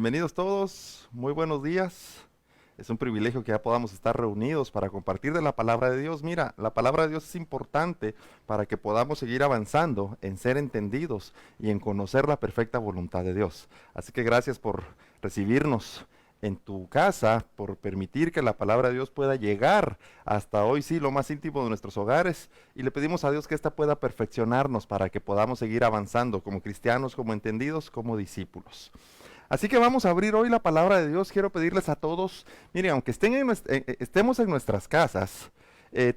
Bienvenidos todos, muy buenos días. Es un privilegio que ya podamos estar reunidos para compartir de la palabra de Dios. Mira, la palabra de Dios es importante para que podamos seguir avanzando en ser entendidos y en conocer la perfecta voluntad de Dios. Así que gracias por recibirnos en tu casa, por permitir que la palabra de Dios pueda llegar hasta hoy, sí, lo más íntimo de nuestros hogares. Y le pedimos a Dios que ésta pueda perfeccionarnos para que podamos seguir avanzando como cristianos, como entendidos, como discípulos. Así que vamos a abrir hoy la palabra de Dios. Quiero pedirles a todos, miren, aunque estemos en nuestras casas,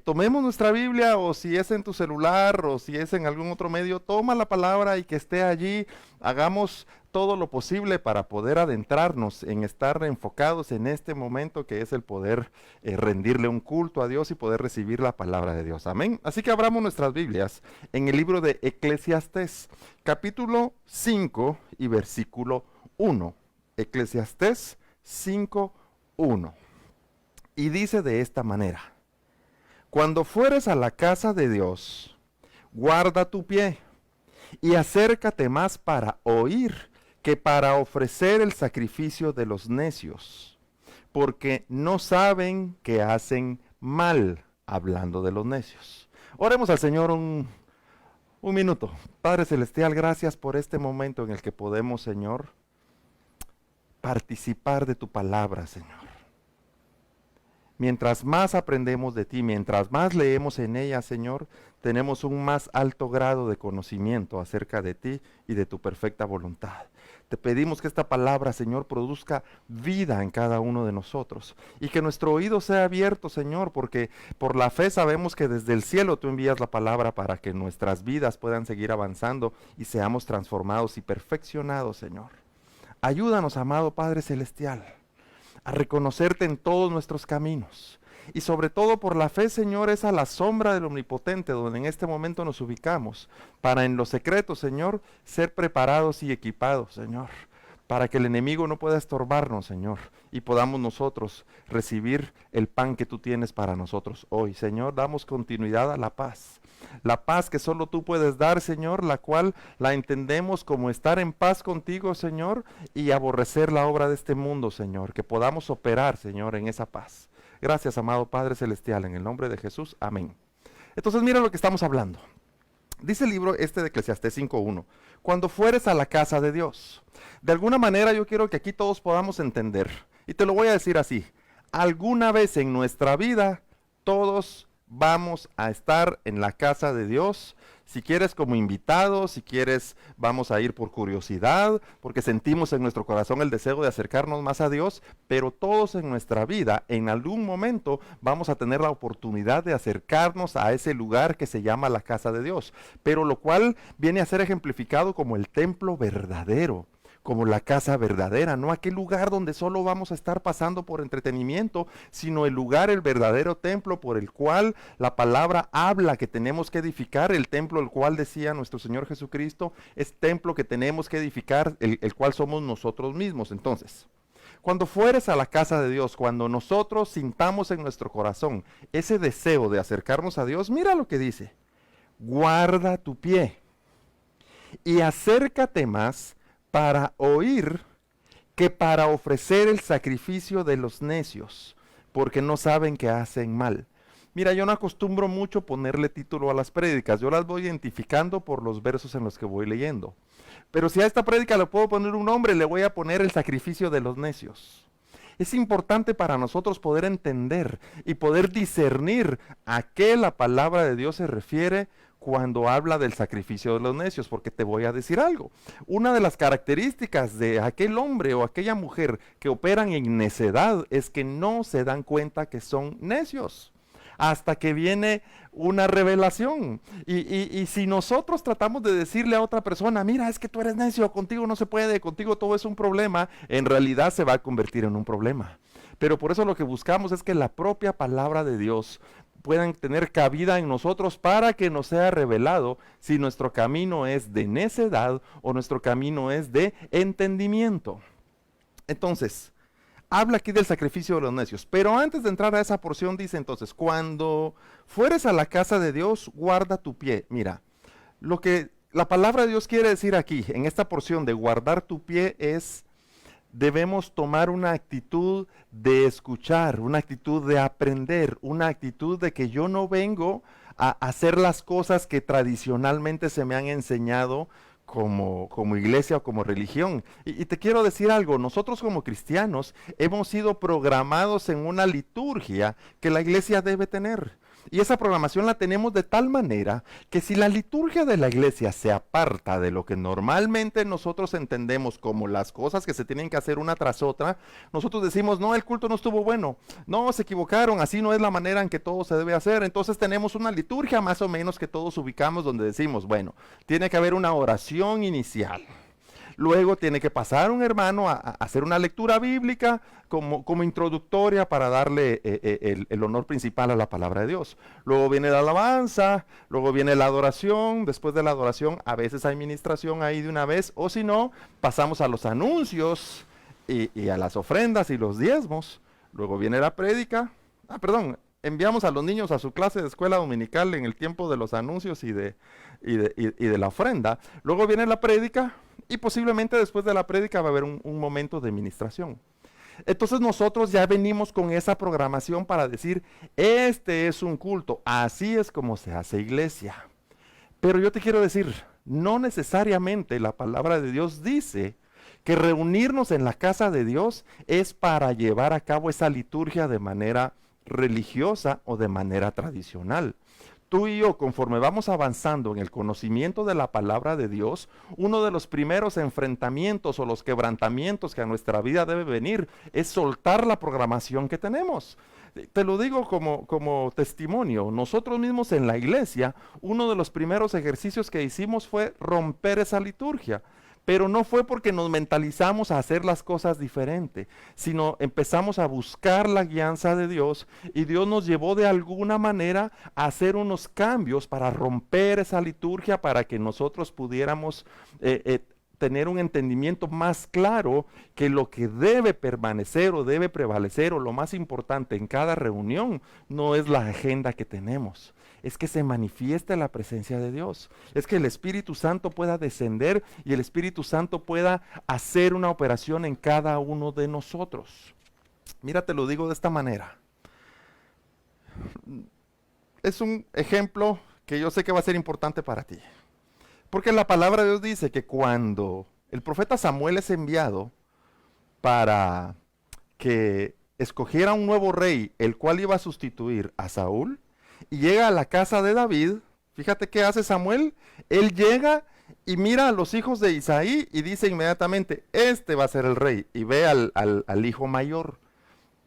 tomemos nuestra Biblia, o si es en tu celular o si es en algún otro medio, toma la palabra y que esté allí. Hagamos todo lo posible para poder adentrarnos en estar enfocados en este momento que es el poder rendirle un culto a Dios y poder recibir la palabra de Dios. Amén. Así que abramos nuestras Biblias en el libro de Eclesiastés, capítulo 5 y versículo 1. Eclesiastés 5:1. Y dice de esta manera: cuando fueres a la casa de Dios, guarda tu pie y acércate más para oír que para ofrecer el sacrificio de los necios, porque no saben que hacen mal, hablando de los necios. Oremos al Señor un minuto. Padre Celestial, gracias por este momento en el que podemos, Señor, participar de tu palabra, Señor. Mientras más aprendemos de ti, mientras más leemos en ella, Señor, tenemos un más alto grado de conocimiento acerca de ti y de tu perfecta voluntad. Te pedimos que esta palabra, Señor, produzca vida en cada uno de nosotros y que nuestro oído sea abierto, Señor, porque por la fe sabemos que desde el cielo tú envías la palabra para que nuestras vidas puedan seguir avanzando y seamos transformados y perfeccionados, Señor. Ayúdanos, amado Padre Celestial, a reconocerte en todos nuestros caminos. Y sobre todo por la fe, Señor, es a la sombra del Omnipotente donde en este momento nos ubicamos, para en lo secreto, Señor, ser preparados y equipados, Señor, para que el enemigo no pueda estorbarnos, Señor, y podamos nosotros recibir el pan que tú tienes para nosotros hoy. Señor, damos continuidad a la paz que solo tú puedes dar, Señor, la cual la entendemos como estar en paz contigo, Señor, y aborrecer la obra de este mundo, Señor, que podamos operar, Señor, en esa paz. Gracias, amado Padre Celestial, en el nombre de Jesús, amén. Entonces mira lo que estamos hablando. Dice el libro de Eclesiastés 5:1, cuando fueres a la casa de Dios. De alguna manera yo quiero que aquí todos podamos entender, y te lo voy a decir así: alguna vez en nuestra vida todos vamos a estar en la casa de Dios. Si quieres como invitado, si quieres vamos a ir por curiosidad, porque sentimos en nuestro corazón el deseo de acercarnos más a Dios, pero todos en nuestra vida, en algún momento, vamos a tener la oportunidad de acercarnos a ese lugar que se llama la casa de Dios, pero lo cual viene a ser ejemplificado como el templo verdadero, como la casa verdadera, no aquel lugar donde solo vamos a estar pasando por entretenimiento, sino el lugar, el verdadero templo por el cual la palabra habla que tenemos que edificar, el templo el cual decía nuestro Señor Jesucristo, es templo que tenemos que edificar, el cual somos nosotros mismos. Entonces, cuando fueres a la casa de Dios, cuando nosotros sintamos en nuestro corazón ese deseo de acercarnos a Dios, mira lo que dice: guarda tu pie y acércate más para oír que para ofrecer el sacrificio de los necios, porque no saben que hacen mal. Mira, yo no acostumbro mucho ponerle título a las prédicas, yo las voy identificando por los versos en los que voy leyendo. Pero si a esta prédica le puedo poner un nombre, le voy a poner el sacrificio de los necios. Es importante para nosotros poder entender y poder discernir a qué la palabra de Dios se refiere cuando habla del sacrificio de los necios, porque te voy a decir algo. Una de las características de aquel hombre o aquella mujer que operan en necedad es que no se dan cuenta que son necios hasta que viene una revelación. Y si nosotros tratamos de decirle a otra persona: mira, es que tú eres necio, contigo no se puede, contigo todo es un problema, en realidad se va a convertir en un problema. Pero por eso lo que buscamos es que la propia palabra de Dios puedan tener cabida en nosotros para que nos sea revelado si nuestro camino es de necedad o nuestro camino es de entendimiento. Entonces, habla aquí del sacrificio de los necios, pero antes de entrar a esa porción dice entonces: cuando fueres a la casa de Dios, guarda tu pie. Mira, lo que la palabra de Dios quiere decir aquí, en esta porción de guardar tu pie, es debemos tomar una actitud de escuchar, una actitud de aprender, una actitud de que yo no vengo a hacer las cosas que tradicionalmente se me han enseñado como iglesia o como religión. Y te quiero decir algo, nosotros como cristianos hemos sido programados en una liturgia que la iglesia debe tener. Y esa programación la tenemos de tal manera que si la liturgia de la iglesia se aparta de lo que normalmente nosotros entendemos como las cosas que se tienen que hacer una tras otra, nosotros decimos, no, el culto no estuvo bueno, no, se equivocaron, así no es la manera en que todo se debe hacer. Entonces tenemos una liturgia más o menos que todos ubicamos donde decimos, bueno, tiene que haber una oración inicial. Luego tiene que pasar un hermano a hacer una lectura bíblica como introductoria para darle el honor principal a la palabra de Dios. Luego viene la alabanza, luego viene la adoración. Después de la adoración a veces hay ministración ahí de una vez, o si no, pasamos a los anuncios y a las ofrendas y los diezmos. Luego viene la prédica. Enviamos a los niños a su clase de escuela dominical en el tiempo de los anuncios y de la ofrenda. Luego viene la prédica y posiblemente después de la prédica va a haber un momento de ministración. Entonces nosotros ya venimos con esa programación para decir, este es un culto, así es como se hace iglesia. Pero yo te quiero decir, no necesariamente la palabra de Dios dice que reunirnos en la casa de Dios es para llevar a cabo esa liturgia de manera religiosa o de manera tradicional. Tú y yo, conforme vamos avanzando en el conocimiento de la palabra de Dios, uno de los primeros enfrentamientos o los quebrantamientos que a nuestra vida debe venir es soltar la programación que tenemos. Te lo digo como testimonio. Nosotros mismos en la iglesia, uno de los primeros ejercicios que hicimos fue romper esa liturgia. Pero no fue porque nos mentalizamos a hacer las cosas diferente, sino empezamos a buscar la guianza de Dios y Dios nos llevó de alguna manera a hacer unos cambios para romper esa liturgia, para que nosotros pudiéramos tener un entendimiento más claro que lo que debe permanecer o debe prevalecer o lo más importante en cada reunión no es la agenda que tenemos. Es que se manifieste la presencia de Dios. Es que el Espíritu Santo pueda descender y el Espíritu Santo pueda hacer una operación en cada uno de nosotros. Mira, te lo digo de esta manera. Es un ejemplo que yo sé que va a ser importante para ti. Porque la palabra de Dios dice que cuando el profeta Samuel es enviado para que escogiera un nuevo rey, el cual iba a sustituir a Saúl, y llega a la casa de David, fíjate qué hace Samuel, él llega y mira a los hijos de Isaí y dice inmediatamente, este va a ser el rey, y ve al hijo mayor.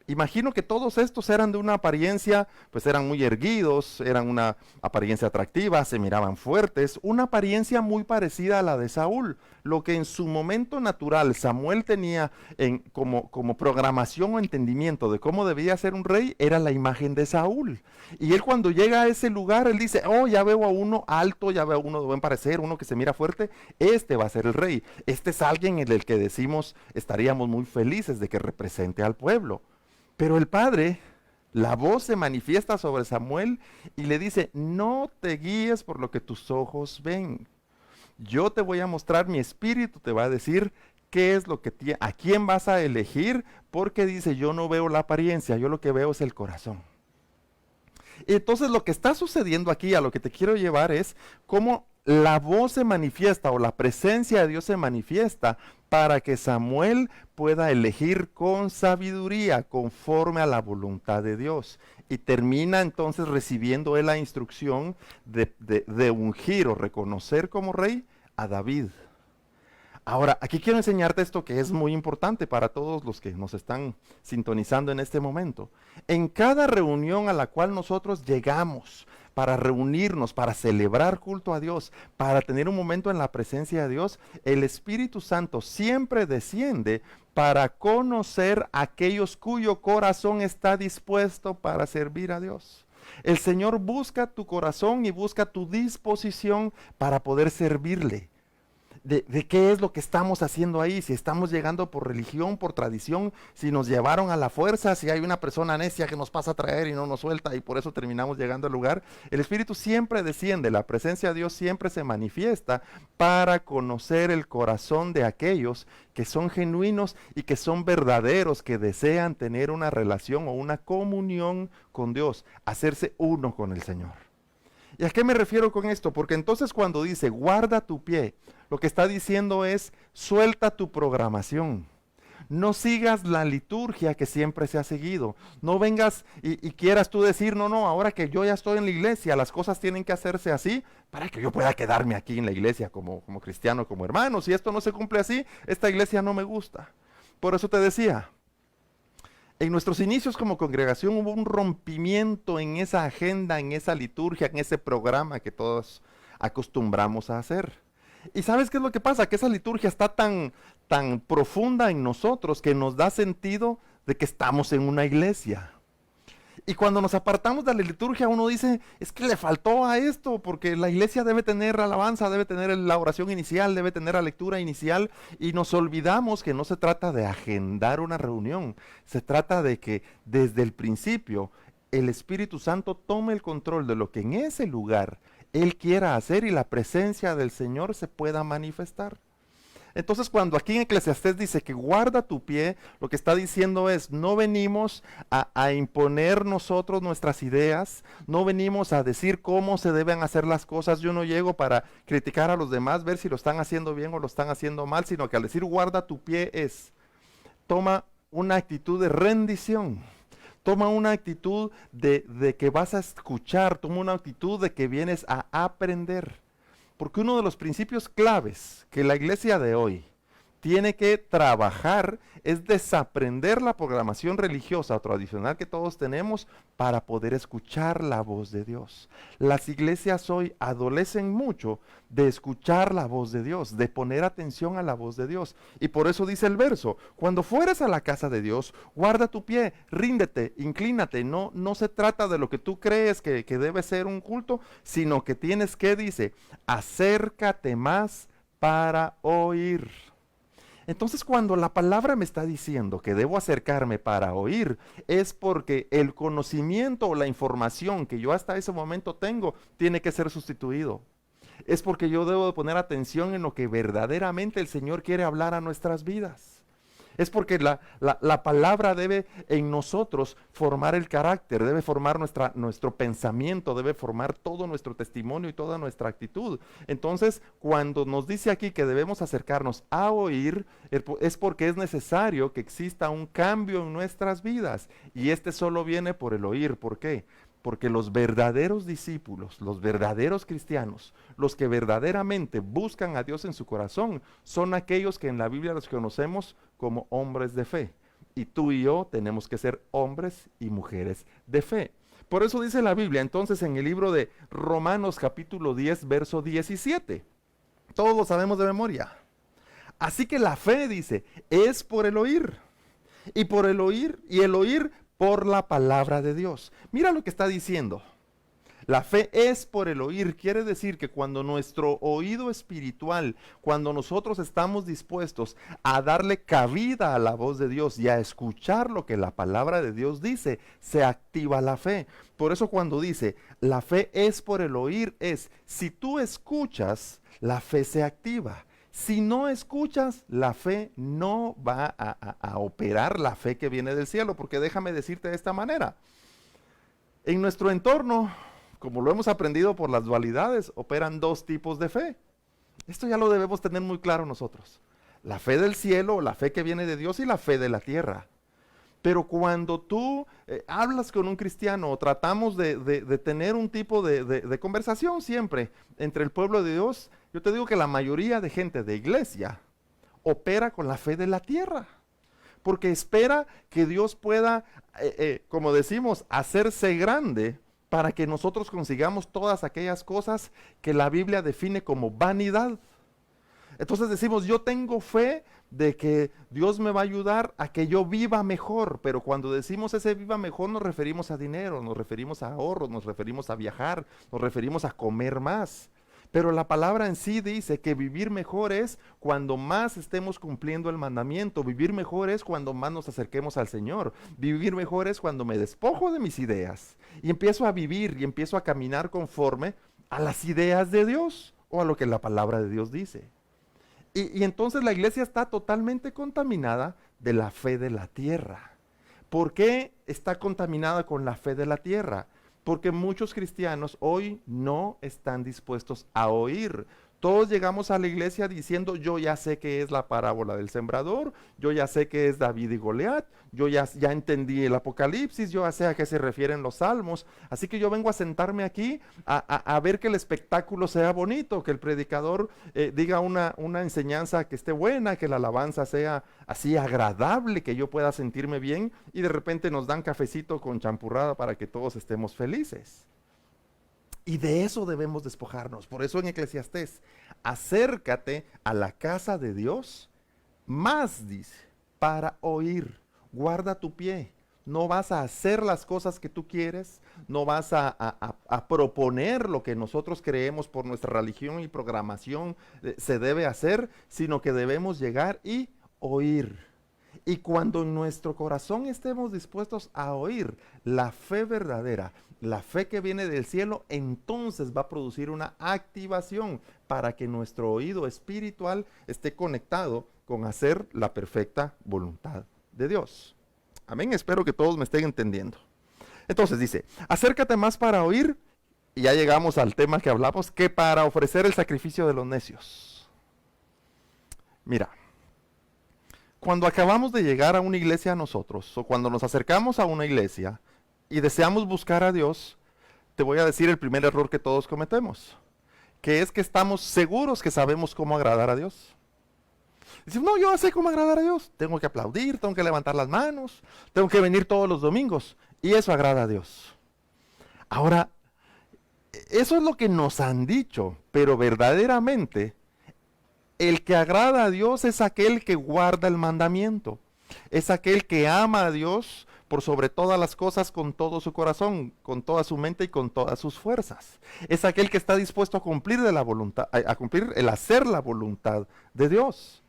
Imagino que todos estos eran de una apariencia, pues eran muy erguidos, eran una apariencia atractiva, se miraban fuertes, una apariencia muy parecida a la de Saúl. Lo que en su momento natural Samuel tenía como programación o entendimiento de cómo debía ser un rey, era la imagen de Saúl. Y él cuando llega a ese lugar, él dice, oh, ya veo a uno alto, ya veo a uno de buen parecer, uno que se mira fuerte, este va a ser el rey. Este es alguien en el que decimos, estaríamos muy felices de que represente al pueblo. Pero el padre, la voz se manifiesta sobre Samuel y le dice, no te guíes por lo que tus ojos ven. Yo te voy a mostrar, mi espíritu te va a decir qué es lo que a quién vas a elegir, porque dice, yo no veo la apariencia, yo lo que veo es el corazón. Entonces lo que está sucediendo aquí, a lo que te quiero llevar es cómo la voz se manifiesta o la presencia de Dios se manifiesta para que Samuel pueda elegir con sabiduría conforme a la voluntad de Dios. Y termina entonces recibiendo él la instrucción de ungir o reconocer como rey a David. Ahora, aquí quiero enseñarte esto que es muy importante para todos los que nos están sintonizando en este momento. En cada reunión a la cual nosotros llegamos para reunirnos, para celebrar culto a Dios, para tener un momento en la presencia de Dios, el Espíritu Santo siempre desciende para conocer a aquellos cuyo corazón está dispuesto para servir a Dios. El Señor busca tu corazón y busca tu disposición para poder servirle. de qué es lo que estamos haciendo ahí, si estamos llegando por religión, por tradición, si nos llevaron a la fuerza, si hay una persona necia que nos pasa a traer y no nos suelta y por eso terminamos llegando al lugar. El Espíritu siempre desciende, la presencia de Dios siempre se manifiesta para conocer el corazón de aquellos que son genuinos y que son verdaderos, que desean tener una relación o una comunión con Dios, hacerse uno con el Señor. ¿Y a qué me refiero con esto? Porque entonces cuando dice guarda tu pie, lo que está diciendo es suelta tu programación. No sigas la liturgia que siempre se ha seguido. No vengas y quieras tú decir, no, no, ahora que yo ya estoy en la iglesia, las cosas tienen que hacerse así para que yo pueda quedarme aquí en la iglesia como cristiano, como hermano. Si esto no se cumple así, esta iglesia no me gusta. Por eso te decía, en nuestros inicios como congregación hubo un rompimiento en esa agenda, en esa liturgia, en ese programa que todos acostumbramos a hacer. ¿Y sabes qué es lo que pasa? Que esa liturgia está tan profunda en nosotros que nos da sentido de que estamos en una iglesia. Y cuando nos apartamos de la liturgia, uno dice, es que le faltó a esto, porque la iglesia debe tener alabanza, debe tener la oración inicial, debe tener la lectura inicial, y nos olvidamos que no se trata de agendar una reunión, se trata de que desde el principio el Espíritu Santo tome el control de lo que en ese lugar Él quiera hacer y la presencia del Señor se pueda manifestar. Entonces cuando aquí en Eclesiastés dice que guarda tu pie, lo que está diciendo es, no venimos a imponer nosotros nuestras ideas, no venimos a decir cómo se deben hacer las cosas, yo no llego para criticar a los demás, ver si lo están haciendo bien o lo están haciendo mal, sino que al decir guarda tu pie es, toma una actitud de rendición. Toma una actitud de que vas a escuchar, toma una actitud de que vienes a aprender. Porque uno de los principios claves que la iglesia de hoy tiene que trabajar es desaprender la programación religiosa o tradicional que todos tenemos para poder escuchar la voz de Dios. Las iglesias hoy adolecen mucho de escuchar la voz de Dios, de poner atención a la voz de Dios. Y por eso dice el verso, cuando fueres a la casa de Dios, guarda tu pie, ríndete, inclínate. No se trata de lo que tú crees que debe ser un culto, sino que tienes que, dice, acércate más para oír. Entonces cuando la palabra me está diciendo que debo acercarme para oír, es porque el conocimiento o la información que yo hasta ese momento tengo tiene que ser sustituido. Es porque yo debo de poner atención en lo que verdaderamente el Señor quiere hablar a nuestras vidas. Es porque la palabra debe en nosotros formar el carácter, debe formar nuestro pensamiento, debe formar todo nuestro testimonio y toda nuestra actitud. Entonces, cuando nos dice aquí que debemos acercarnos a oír, es porque es necesario que exista un cambio en nuestras vidas. Y este solo viene por el oír. ¿Por qué? Porque los verdaderos discípulos, los verdaderos cristianos, los que verdaderamente buscan a Dios en su corazón, son aquellos que en la Biblia los conocemos como hombres de fe. Y tú y yo tenemos que ser hombres y mujeres de fe. Por eso dice la Biblia entonces en el libro de Romanos capítulo 10, verso 17. Todos lo sabemos de memoria. Así que la fe, dice, es por el oír. Y por el oír, y el oír por la palabra de Dios. Mira lo que está diciendo. La fe es por el oír. Quiere decir que cuando nuestro oído espiritual, cuando nosotros estamos dispuestos a darle cabida a la voz de Dios y a escuchar lo que la palabra de Dios dice, se activa la fe. Por eso cuando dice, la fe es por el oír, es, si tú escuchas, la fe se activa. Si no escuchas, la fe no va a operar la fe que viene del cielo, porque déjame decirte de esta manera. En nuestro entorno, como lo hemos aprendido por las dualidades, operan dos tipos de fe. Esto ya lo debemos tener muy claro nosotros. La fe del cielo, la fe que viene de Dios y la fe de la tierra. Pero cuando tú hablas con un cristiano o tratamos de tener un tipo de conversación siempre entre el pueblo de Dios, yo te digo que la mayoría de gente de iglesia opera con la fe de la tierra. Porque espera que Dios pueda, como decimos, hacerse grande para que nosotros consigamos todas aquellas cosas que la Biblia define como vanidad. Entonces decimos, yo tengo fe de que Dios me va a ayudar a que yo viva mejor, pero cuando decimos ese viva mejor nos referimos a dinero, nos referimos a ahorros, nos referimos a viajar, nos referimos a comer más. Pero la palabra en sí dice que vivir mejor es cuando más estemos cumpliendo el mandamiento. Vivir mejor es cuando más nos acerquemos al Señor. Vivir mejor es cuando me despojo de mis ideas y empiezo a vivir y empiezo a caminar conforme a las ideas de Dios o a lo que la palabra de Dios dice. Y entonces la iglesia está totalmente contaminada de la fe de la tierra. ¿Por qué está contaminada con la fe de la tierra? Porque muchos cristianos hoy no están dispuestos a oír. Todos llegamos a la iglesia diciendo, yo ya sé qué es la parábola del sembrador, yo ya sé qué es David y Goliat, yo ya entendí el Apocalipsis, yo ya sé a qué se refieren los salmos, así que yo vengo a sentarme aquí a ver que el espectáculo sea bonito, que el predicador diga una enseñanza que esté buena, que la alabanza sea así agradable, que yo pueda sentirme bien, y de repente nos dan cafecito con champurrada para que todos estemos felices. Y de eso debemos despojarnos. Por eso en Eclesiastés, acércate a la casa de Dios, más dice, para oír. Guarda tu pie. No vas a hacer las cosas que tú quieres, no vas a proponer lo que nosotros creemos por nuestra religión y programación se debe hacer, sino que debemos llegar y oír. Y cuando en nuestro corazón estemos dispuestos a oír la fe verdadera, la fe que viene del cielo, entonces va a producir una activación para que nuestro oído espiritual esté conectado con hacer la perfecta voluntad de Dios. Amén, espero que todos me estén entendiendo. Entonces dice, acércate más para oír, y ya llegamos al tema que hablamos, que para ofrecer el sacrificio de los necios. Mira, cuando acabamos de llegar a una iglesia nosotros, o cuando nos acercamos a una iglesia y deseamos buscar a Dios, te voy a decir el primer error que todos cometemos, que es que estamos seguros que sabemos cómo agradar a Dios. Dicen, no, yo sé cómo agradar a Dios, tengo que aplaudir, tengo que levantar las manos, tengo que venir todos los domingos, y eso agrada a Dios. Ahora, eso es lo que nos han dicho, pero verdaderamente el que agrada a Dios es aquel que guarda el mandamiento. Es aquel que ama a Dios por sobre todas las cosas con todo su corazón, con toda su mente y con todas sus fuerzas. Es aquel que está dispuesto a cumplir de la voluntad, a cumplir el hacer la voluntad de Dios.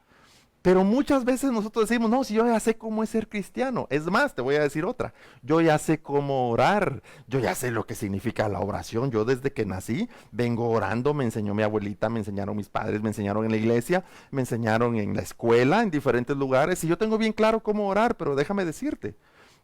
Pero muchas veces nosotros decimos, no, si yo ya sé cómo es ser cristiano. Es más, te voy a decir otra. Yo ya sé cómo orar. Yo ya sé lo que significa la oración. Yo desde que nací vengo orando. Me enseñó mi abuelita, me enseñaron mis padres, me enseñaron en la iglesia, me enseñaron en la escuela, en diferentes lugares. Y yo tengo bien claro cómo orar, pero déjame decirte,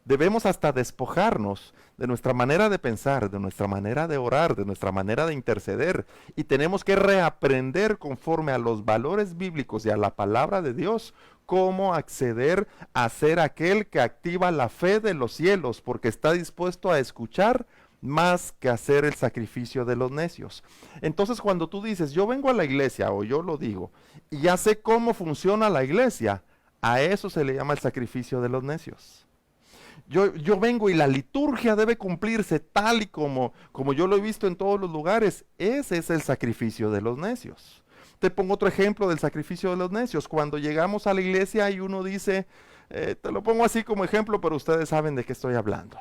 debemos hasta despojarnos de nuestra manera de pensar, de nuestra manera de orar, de nuestra manera de interceder. Y tenemos que reaprender conforme a los valores bíblicos y a la palabra de Dios, cómo acceder a ser aquel que activa la fe de los cielos, porque está dispuesto a escuchar más que hacer el sacrificio de los necios. Entonces cuando tú dices, yo vengo a la iglesia, o yo lo digo, y ya sé cómo funciona la iglesia, a eso se le llama el sacrificio de los necios. Yo vengo y la liturgia debe cumplirse tal y como yo lo he visto en todos los lugares. Ese es el sacrificio de los necios. Te pongo otro ejemplo del sacrificio de los necios. Cuando llegamos a la iglesia y uno dice, te lo pongo así como ejemplo, pero ustedes saben de qué estoy hablando.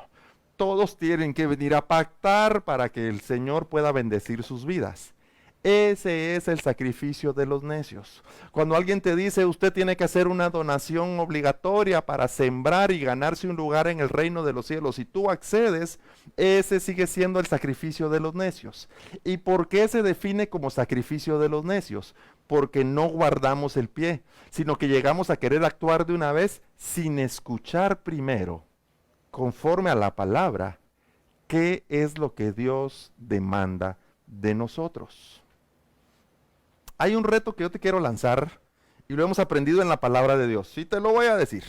Todos tienen que venir a pactar para que el Señor pueda bendecir sus vidas. Ese es el sacrificio de los necios. Cuando alguien te dice, usted tiene que hacer una donación obligatoria para sembrar y ganarse un lugar en el reino de los cielos, y tú accedes, ese sigue siendo el sacrificio de los necios. ¿Y por qué se define como sacrificio de los necios? Porque no guardamos el pie, sino que llegamos a querer actuar de una vez sin escuchar primero, conforme a la palabra, qué es lo que Dios demanda de nosotros. Hay un reto que yo te quiero lanzar y lo hemos aprendido en la palabra de Dios. Y te lo voy a decir.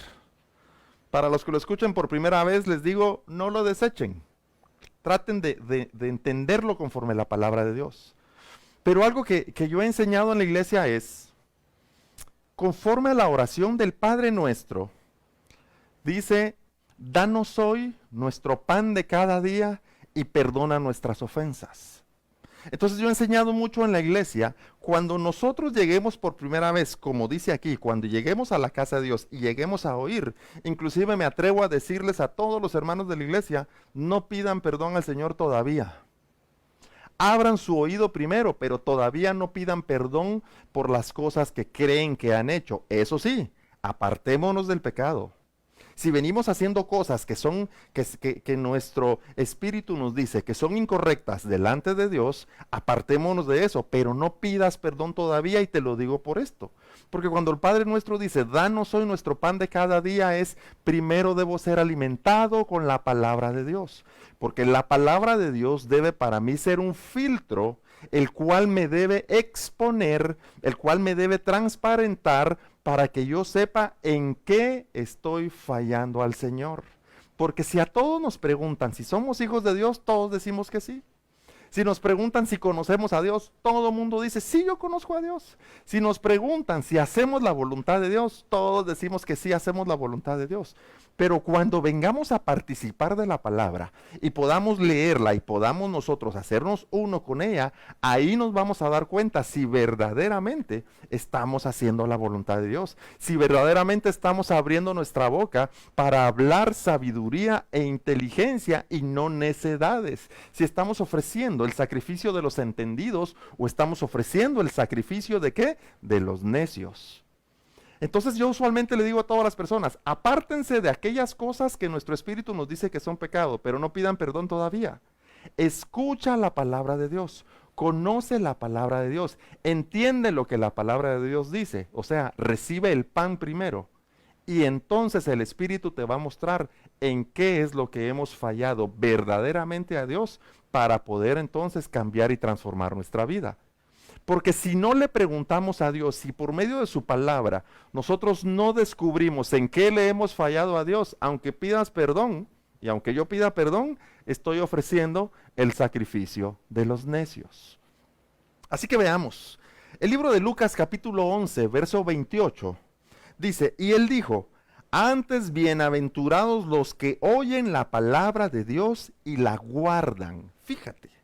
Para los que lo escuchen por primera vez, les digo, no lo desechen. Traten de entenderlo conforme a la palabra de Dios. Pero algo que yo he enseñado en la iglesia es, conforme a la oración del Padre Nuestro, dice, danos hoy nuestro pan de cada día y perdona nuestras ofensas. Entonces yo he enseñado mucho en la iglesia, cuando nosotros lleguemos por primera vez, como dice aquí, cuando lleguemos a la casa de Dios y lleguemos a oír, inclusive me atrevo a decirles a todos los hermanos de la iglesia, no pidan perdón al Señor todavía. abran su oído primero, pero todavía no pidan perdón por las cosas que creen que han hecho. Eso sí, apartémonos del pecado. Si venimos haciendo cosas que nuestro espíritu nos dice que son incorrectas delante de Dios, apartémonos de eso, pero no pidas perdón todavía, y te lo digo por esto. Porque cuando el Padre nuestro dice, danos hoy nuestro pan de cada día, es primero debo ser alimentado con la palabra de Dios. Porque la palabra de Dios debe para mí ser un filtro, el cual me debe exponer, el cual me debe transparentar, para que yo sepa en qué estoy fallando al Señor. Porque si a todos nos preguntan si somos hijos de Dios, todos decimos que sí. Si nos preguntan si conocemos a Dios, todo el mundo dice, sí, yo conozco a Dios. Si nos preguntan si hacemos la voluntad de Dios, todos decimos que sí, hacemos la voluntad de Dios. Pero cuando vengamos a participar de la palabra y podamos leerla y podamos nosotros hacernos uno con ella, ahí nos vamos a dar cuenta si verdaderamente estamos haciendo la voluntad de Dios, si verdaderamente estamos abriendo nuestra boca para hablar sabiduría e inteligencia y no necedades, si estamos ofreciendo el sacrificio de los entendidos o estamos ofreciendo el sacrificio de ¿qué? De los necios. Entonces yo usualmente le digo a todas las personas, apártense de aquellas cosas que nuestro espíritu nos dice que son pecado, pero no pidan perdón todavía. Escucha la palabra de Dios, conoce la palabra de Dios, entiende lo que la palabra de Dios dice, o sea, recibe el pan primero. Y entonces el Espíritu te va a mostrar en qué es lo que hemos fallado verdaderamente a Dios para poder entonces cambiar y transformar nuestra vida. Porque si no le preguntamos a Dios, si por medio de su palabra nosotros no descubrimos en qué le hemos fallado a Dios, aunque pidas perdón, y aunque yo pida perdón, estoy ofreciendo el sacrificio de los necios. Así que veamos, el libro de Lucas capítulo 11, verso 28, dice, y él dijo, antes bienaventurados los que oyen la palabra de Dios y la guardan. Fíjate.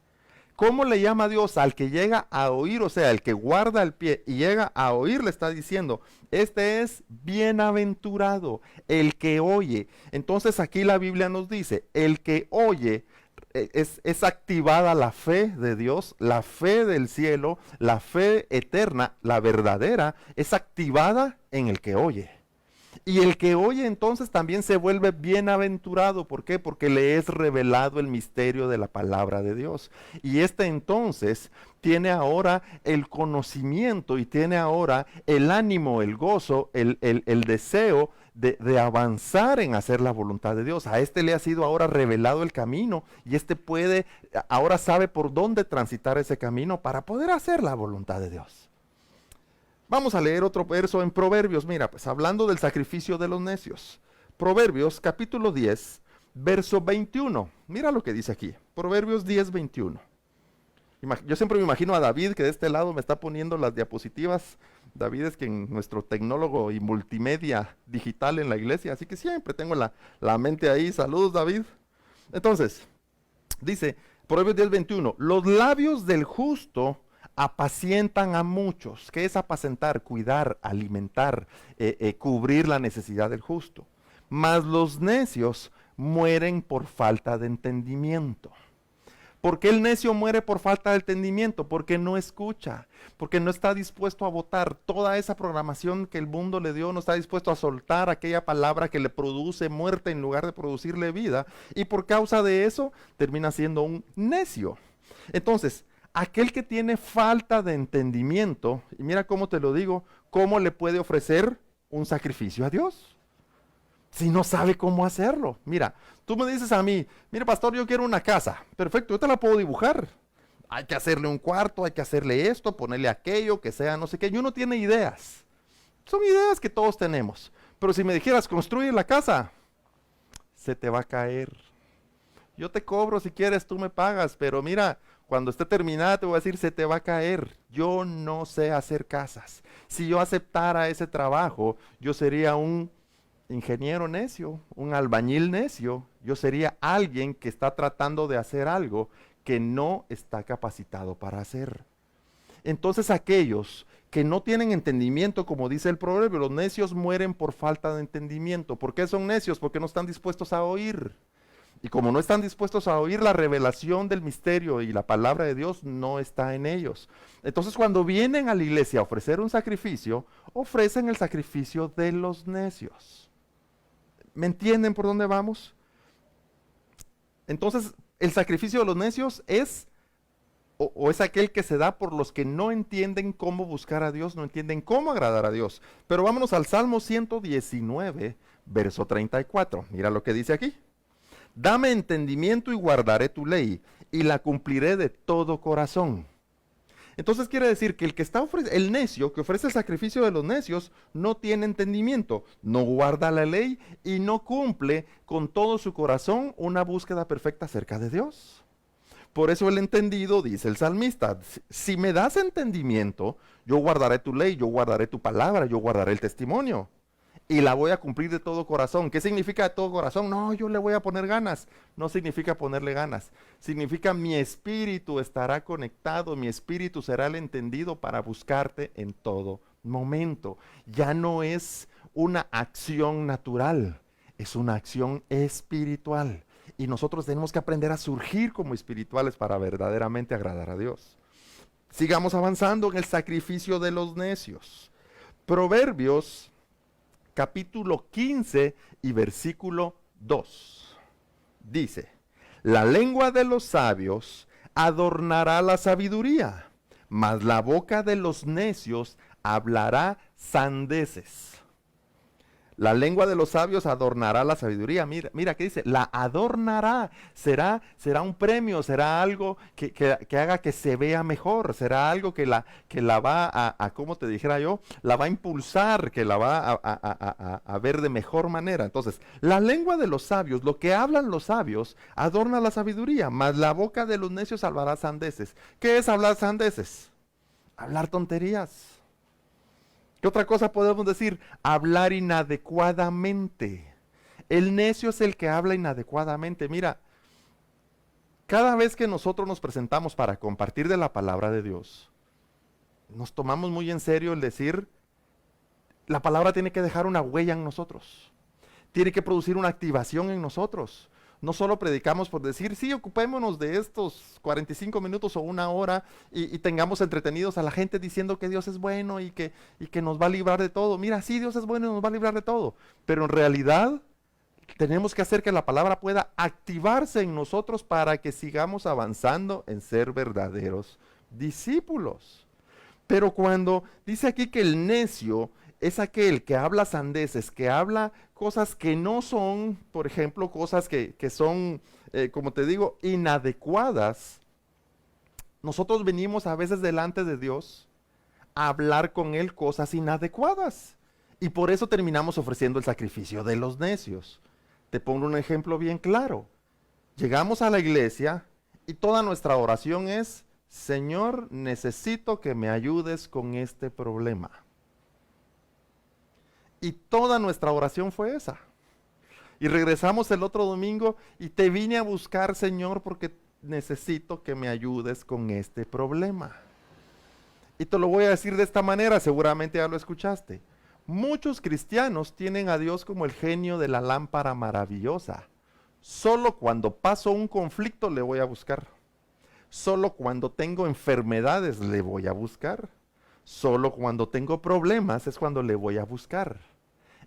¿Cómo le llama Dios al que llega a oír? O sea, el que guarda el pie y llega a oír, le está diciendo, este es bienaventurado, el que oye. Entonces aquí la Biblia nos dice, el que oye, es activada la fe de Dios, la fe del cielo, la fe eterna, la verdadera, es activada en el que oye. Y el que oye entonces también se vuelve bienaventurado. ¿Por qué? Porque le es revelado el misterio de la palabra de Dios. Y este entonces tiene ahora el conocimiento y tiene ahora el ánimo, el gozo, el deseo de avanzar en hacer la voluntad de Dios. A este le ha sido ahora revelado el camino y este ahora sabe por dónde transitar ese camino para poder hacer la voluntad de Dios. Vamos a leer otro verso en Proverbios, mira, pues hablando del sacrificio de los necios. Proverbios capítulo 10, verso 21. Mira lo que dice aquí, Proverbios 10, 21. Yo siempre me imagino a David que de este lado me está poniendo las diapositivas. David es quien nuestro tecnólogo y multimedia digital en la iglesia, así que siempre tengo la mente ahí. Saludos, David. Entonces, dice Proverbios 10, 21, los labios del justo apacientan a muchos. ¿Qué es apacentar? Cuidar, alimentar, cubrir la necesidad del justo. Mas los necios mueren por falta de entendimiento. ¿Por qué el necio muere por falta de entendimiento? Porque no escucha, porque no está dispuesto a votar toda esa programación que el mundo le dio, no está dispuesto a soltar aquella palabra que le produce muerte en lugar de producirle vida, y por causa de eso termina siendo un necio. Entonces, aquel que tiene falta de entendimiento, y mira cómo te lo digo, ¿cómo le puede ofrecer un sacrificio a Dios? Si no sabe cómo hacerlo. Mira, tú me dices a mí, mira pastor, yo quiero una casa. Perfecto, yo te la puedo dibujar. Hay que hacerle un cuarto, hay que hacerle esto, ponerle aquello, que sea no sé qué. Y uno tiene ideas. Son ideas que todos tenemos. Pero si me dijeras, construye la casa, se te va a caer. Yo te cobro si quieres, tú me pagas, pero mira, cuando esté terminada te voy a decir, se te va a caer. Yo no sé hacer casas. Si yo aceptara ese trabajo, yo sería un ingeniero necio, un albañil necio. Yo sería alguien que está tratando de hacer algo que no está capacitado para hacer. Entonces aquellos que no tienen entendimiento, como dice el proverbio, los necios mueren por falta de entendimiento. ¿Por qué son necios? Porque no están dispuestos a oír. Y como no están dispuestos a oír la revelación del misterio y la palabra de Dios, no está en ellos. Entonces cuando vienen a la iglesia a ofrecer un sacrificio, ofrecen el sacrificio de los necios. ¿Me entienden por dónde vamos? Entonces, el sacrificio de los necios es o es aquel que se da por los que no entienden cómo buscar a Dios, no entienden cómo agradar a Dios. Pero vámonos al Salmo 119, verso 34. Mira lo que dice aquí. Dame entendimiento y guardaré tu ley, y la cumpliré de todo corazón. Entonces quiere decir que el que está el necio, que ofrece el sacrificio de los necios, no tiene entendimiento, no guarda la ley y no cumple con todo su corazón una búsqueda perfecta acerca de Dios. Por eso el entendido, dice el salmista, si me das entendimiento, yo guardaré tu ley, yo guardaré tu palabra, yo guardaré el testimonio. Y la voy a cumplir de todo corazón. ¿Qué significa de todo corazón? No, yo le voy a poner ganas. No significa ponerle ganas. Significa mi espíritu estará conectado, mi espíritu será el entendido para buscarte en todo momento. Ya no es una acción natural, es una acción espiritual. Y nosotros tenemos que aprender a surgir como espirituales para verdaderamente agradar a Dios. Sigamos avanzando en el sacrificio de los necios. Proverbios capítulo 15 y versículo 2. Dice, la lengua de los sabios adornará la sabiduría, mas la boca de los necios hablará sandeces. La lengua de los sabios adornará la sabiduría. Mira, ¿qué dice? La adornará. Será un premio, será algo que haga que se vea mejor. Será algo que la va ¿cómo te dijera yo? La va a impulsar, que la va a ver de mejor manera. Entonces, la lengua de los sabios, lo que hablan los sabios, adorna la sabiduría, mas la boca de los necios hablará sandeces. ¿Qué es hablar sandeces? Hablar tonterías. ¿Qué otra cosa podemos decir? Hablar inadecuadamente. El necio es el que habla inadecuadamente. Mira, cada vez que nosotros nos presentamos para compartir de la palabra de Dios, nos tomamos muy en serio el decir, la palabra tiene que dejar una huella en nosotros. Tiene que producir una activación en nosotros. No solo predicamos por decir, sí, ocupémonos de estos 45 minutos o una hora y tengamos entretenidos a la gente diciendo que Dios es bueno y que nos va a librar de todo. Mira, sí, Dios es bueno y nos va a librar de todo. Pero en realidad tenemos que hacer que la palabra pueda activarse en nosotros para que sigamos avanzando en ser verdaderos discípulos. Pero cuando dice aquí que el necio es aquel que habla sandeces, que habla cosas que no son, por ejemplo, cosas que son, como te digo, inadecuadas. Nosotros venimos a veces delante de Dios a hablar con Él cosas inadecuadas. Y por eso terminamos ofreciendo el sacrificio de los necios. Te pongo un ejemplo bien claro. Llegamos a la iglesia y toda nuestra oración es, Señor, necesito que me ayudes con este problema. Y toda nuestra oración fue esa. Y regresamos el otro domingo y te vine a buscar, Señor, porque necesito que me ayudes con este problema. Y te lo voy a decir de esta manera, seguramente ya lo escuchaste. Muchos cristianos tienen a Dios como el genio de la lámpara maravillosa. Solo cuando paso un conflicto le voy a buscar. Solo cuando tengo enfermedades le voy a buscar. Solo cuando tengo problemas es cuando le voy a buscar.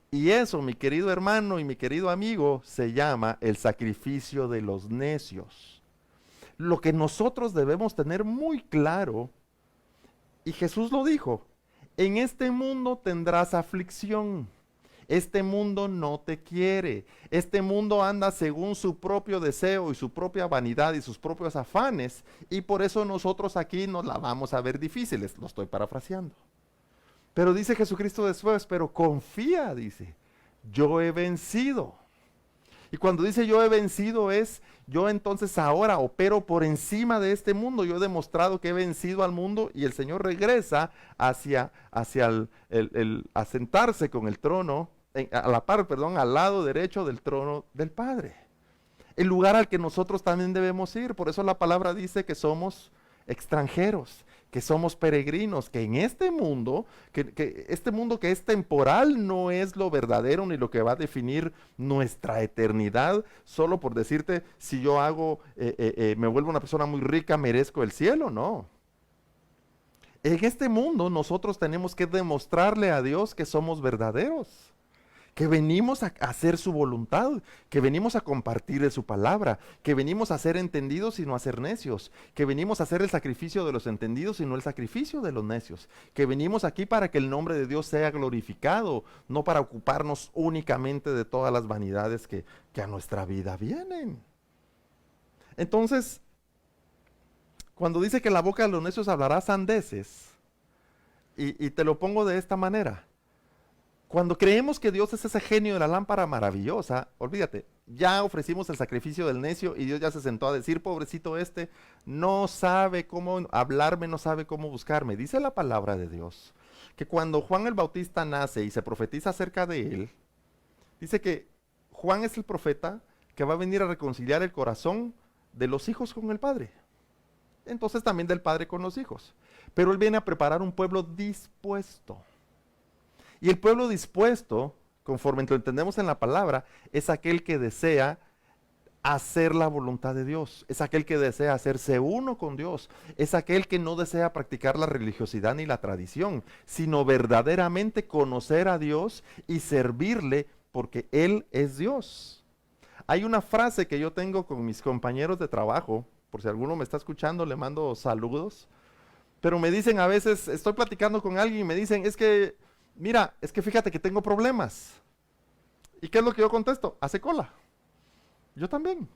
Y eso, mi querido hermano y mi querido amigo, se llama el sacrificio de los necios. Lo que nosotros debemos tener muy claro, y Jesús lo dijo, en este mundo tendrás aflicción. Este mundo no te quiere. Este mundo anda según su propio deseo y su propia vanidad y sus propios afanes. Y por eso nosotros aquí nos la vamos a ver difíciles. Lo estoy parafraseando. Pero dice Jesucristo después, pero confía, dice, yo he vencido. Y cuando dice yo he vencido es, yo entonces ahora opero por encima de este mundo. Yo he demostrado que he vencido al mundo y el Señor regresa hacia a sentarse con el trono, al lado derecho del trono del Padre. El lugar al que nosotros también debemos ir. Por eso la palabra dice que somos extranjeros, que somos peregrinos, que en este mundo, que este mundo que es temporal no es lo verdadero ni lo que va a definir nuestra eternidad, solo por decirte, si yo hago, me vuelvo una persona muy rica, merezco el cielo, no. En este mundo nosotros tenemos que demostrarle a Dios que somos verdaderos, que venimos a hacer su voluntad, que venimos a compartir de su palabra, que venimos a ser entendidos y no a ser necios, que venimos a hacer el sacrificio de los entendidos y no el sacrificio de los necios, que venimos aquí para que el nombre de Dios sea glorificado, no para ocuparnos únicamente de todas las vanidades que a nuestra vida vienen. Entonces, cuando dice que la boca de los necios hablará sandeces, y te lo pongo de esta manera, cuando creemos que Dios es ese genio de la lámpara maravillosa, olvídate, ya ofrecimos el sacrificio del necio y Dios ya se sentó a decir, pobrecito este, no sabe cómo hablarme, no sabe cómo buscarme. Dice la palabra de Dios que cuando Juan el Bautista nace y se profetiza acerca de él, dice que Juan es el profeta que va a venir a reconciliar el corazón de los hijos con el Padre. Entonces también del Padre con los hijos. Pero él viene a preparar un pueblo dispuesto. Y el pueblo dispuesto, conforme lo entendemos en la palabra, es aquel que desea hacer la voluntad de Dios, es aquel que desea hacerse uno con Dios, es aquel que no desea practicar la religiosidad ni la tradición, sino verdaderamente conocer a Dios y servirle porque Él es Dios. Hay una frase que yo tengo con mis compañeros de trabajo, por si alguno me está escuchando, le mando saludos, pero me dicen a veces, estoy platicando con alguien y me dicen, mira, es que fíjate que tengo problemas. ¿Y qué es lo que yo contesto? Hace cola. Yo también.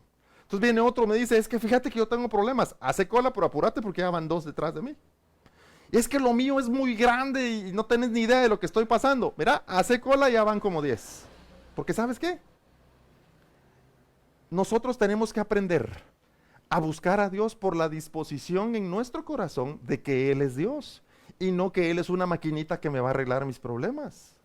Entonces viene otro, me dice, es que fíjate que yo tengo problemas. Hace cola, pero apúrate porque ya van dos detrás de mí. Y es que lo mío es muy grande y no tenés ni idea de lo que estoy pasando. Mira, hace cola y ya van como 10. Porque ¿sabes qué? Nosotros tenemos que aprender a buscar a Dios por la disposición en nuestro corazón de que Él es Dios. Y no que Él es una maquinita que me va a arreglar mis problemas.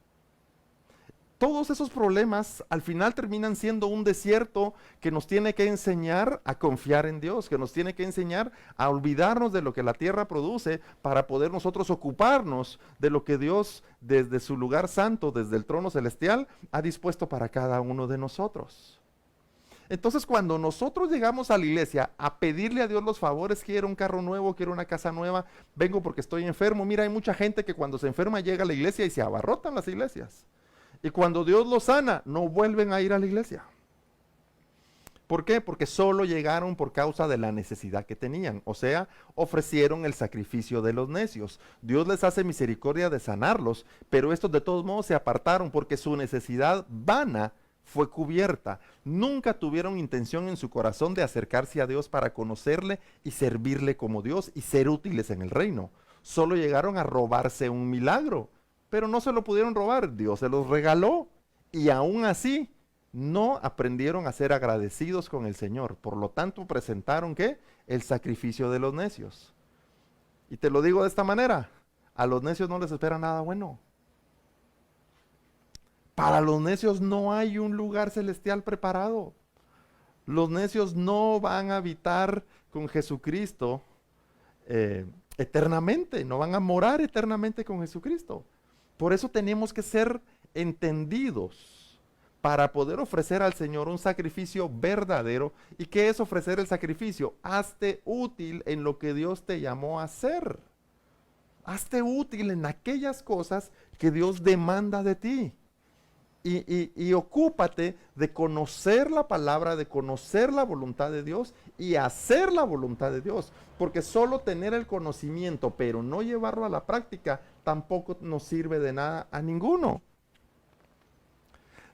Todos esos problemas al final terminan siendo un desierto que nos tiene que enseñar a confiar en Dios, que nos tiene que enseñar a olvidarnos de lo que la tierra produce para poder nosotros ocuparnos de lo que Dios desde su lugar santo, desde el trono celestial, ha dispuesto para cada uno de nosotros. Entonces, cuando nosotros llegamos a la iglesia a pedirle a Dios los favores, quiero un carro nuevo, quiero una casa nueva, vengo porque estoy enfermo. Mira, hay mucha gente que cuando se enferma llega a la iglesia y se abarrotan las iglesias. Y cuando Dios los sana, no vuelven a ir a la iglesia. ¿Por qué? Porque solo llegaron por causa de la necesidad que tenían. O sea, ofrecieron el sacrificio de los necios. Dios les hace misericordia de sanarlos, pero estos de todos modos se apartaron porque su necesidad vana fue cubierta. Nunca tuvieron intención en su corazón de acercarse a Dios para conocerle y servirle como Dios y ser útiles en el reino. Solo llegaron a robarse un milagro, pero no se lo pudieron robar, Dios se los regaló y aún así no aprendieron a ser agradecidos con el Señor. Por lo tanto presentaron ¿qué? El sacrificio de los necios. Y te lo digo de esta manera, a los necios no les espera nada bueno. Para los necios no hay un lugar celestial preparado. Los necios no van a habitar con Jesucristo eternamente, no van a morar eternamente con Jesucristo. Por eso tenemos que ser entendidos para poder ofrecer al Señor un sacrificio verdadero. ¿Y qué es ofrecer el sacrificio? Hazte útil en lo que Dios te llamó a hacer. Hazte útil en aquellas cosas que Dios demanda de ti. Y ocúpate de conocer la palabra, de conocer la voluntad de Dios y hacer la voluntad de Dios. Porque solo tener el conocimiento, pero no llevarlo a la práctica, tampoco nos sirve de nada a ninguno.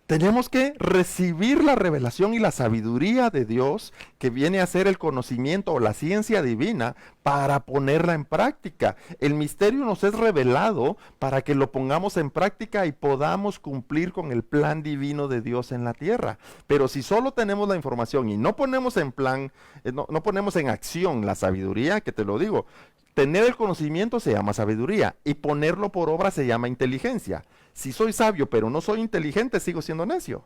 Tenemos que recibir la revelación y la sabiduría de Dios, que viene a ser el conocimiento o la ciencia divina, para ponerla en práctica. El misterio nos es revelado para que lo pongamos en práctica y podamos cumplir con el plan divino de Dios en la tierra. Pero si solo tenemos la información y no ponemos en no ponemos en acción la sabiduría, que te lo digo, tener el conocimiento se llama sabiduría y ponerlo por obra se llama inteligencia. Si soy sabio pero no soy inteligente, sigo siendo necio.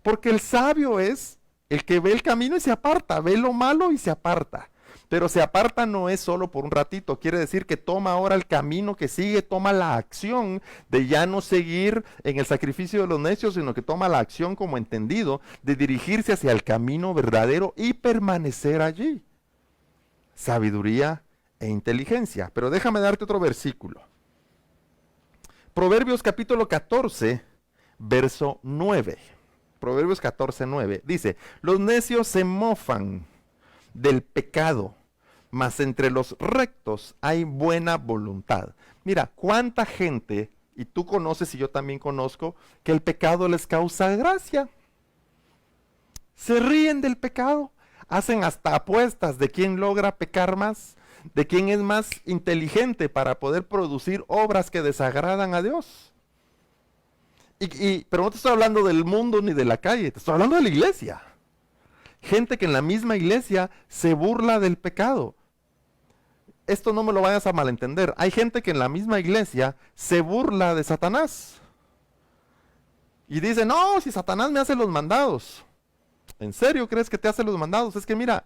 Porque el sabio es el que ve el camino y se aparta, ve lo malo y se aparta. Pero se aparta no es solo por un ratito, quiere decir que toma ahora el camino que sigue, toma la acción de ya no seguir en el sacrificio de los necios, sino que toma la acción como entendido de dirigirse hacia el camino verdadero y permanecer allí. Sabiduría e inteligencia. Pero déjame darte otro versículo. Proverbios capítulo 14, verso 9. Proverbios 14, 9. Dice, los necios se mofan del pecado, mas entre los rectos hay buena voluntad. Mira, cuánta gente, y tú conoces y yo también conozco, que el pecado les causa gracia. Se ríen del pecado, hacen hasta apuestas de quién logra pecar más, de quién es más inteligente para poder producir obras que desagradan a Dios. Pero no te estoy hablando del mundo ni de la calle, te estoy hablando de la iglesia. Gente que en la misma iglesia se burla del pecado. Esto no me lo vayas a malentender. Hay gente que en la misma iglesia se burla de Satanás. Y dice, no, si Satanás me hace los mandados. ¿En serio crees que te hace los mandados? Es que mira,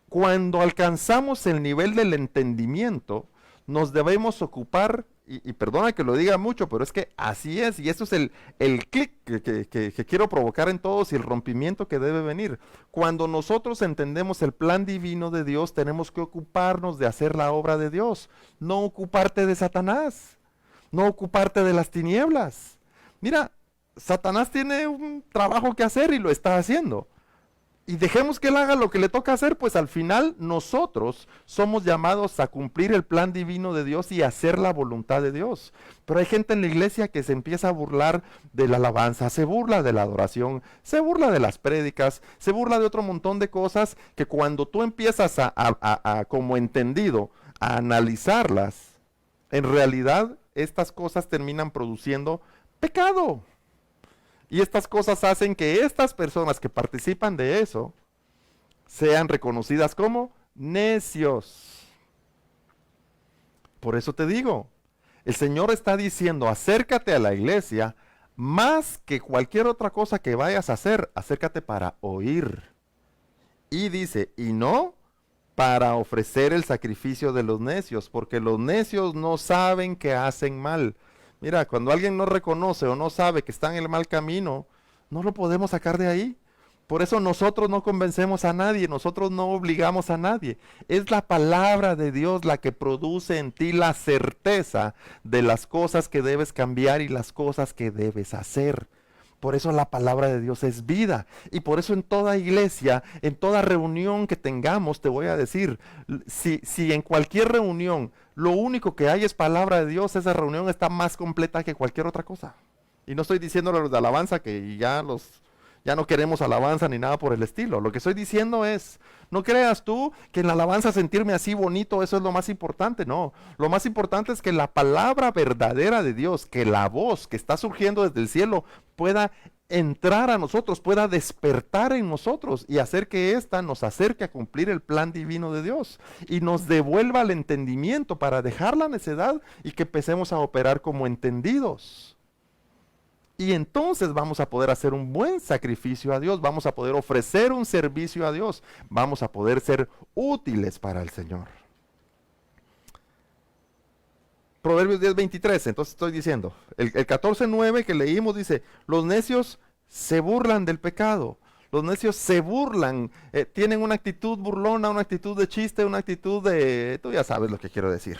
cuando alcanzamos el nivel del entendimiento, nos debemos ocupar, y perdona que lo diga mucho, pero es que así es, y esto es el clic que quiero provocar en todos y el rompimiento que debe venir. Cuando nosotros entendemos el plan divino de Dios, tenemos que ocuparnos de hacer la obra de Dios, no ocuparte de Satanás, no ocuparte de las tinieblas. Mira, Satanás tiene un trabajo que hacer y lo está haciendo. Y dejemos que él haga lo que le toca hacer, pues al final nosotros somos llamados a cumplir el plan divino de Dios y hacer la voluntad de Dios. Pero hay gente en la iglesia que se empieza a burlar de la alabanza, se burla de la adoración, se burla de las prédicas, se burla de otro montón de cosas que cuando tú empiezas como entendido, a analizarlas, en realidad estas cosas terminan produciendo pecado. Y estas cosas hacen que estas personas que participan de eso sean reconocidas como necios. Por eso te digo, el Señor está diciendo, acércate a la iglesia, más que cualquier otra cosa que vayas a hacer, acércate para oír. Y dice, y no para ofrecer el sacrificio de los necios, porque los necios no saben que hacen mal. Mira, cuando alguien no reconoce o no sabe que está en el mal camino, no lo podemos sacar de ahí. Por eso nosotros no convencemos a nadie, nosotros no obligamos a nadie. Es la palabra de Dios la que produce en ti la certeza de las cosas que debes cambiar y las cosas que debes hacer. Por eso la palabra de Dios es vida. Y por eso en toda iglesia, en toda reunión que tengamos, te voy a decir, si en cualquier reunión lo único que hay es palabra de Dios, esa reunión está más completa que cualquier otra cosa. Y no estoy diciéndole a los de alabanza que ya no queremos alabanza ni nada por el estilo. Lo que estoy diciendo es, no creas tú que en la alabanza sentirme así bonito, eso es lo más importante. No, lo más importante es que la palabra verdadera de Dios, que la voz que está surgiendo desde el cielo pueda entrar a nosotros, pueda despertar en nosotros y hacer que ésta nos acerque a cumplir el plan divino de Dios y nos devuelva el entendimiento para dejar la necedad y que empecemos a operar como entendidos. Y entonces vamos a poder hacer un buen sacrificio a Dios, vamos a poder ofrecer un servicio a Dios, vamos a poder ser útiles para el Señor. Proverbios 10:23, entonces estoy diciendo, el 14:9 que leímos dice, los necios se burlan del pecado, los necios se burlan, tienen una actitud burlona, una actitud de chiste, una actitud de, tú ya sabes lo que quiero decir.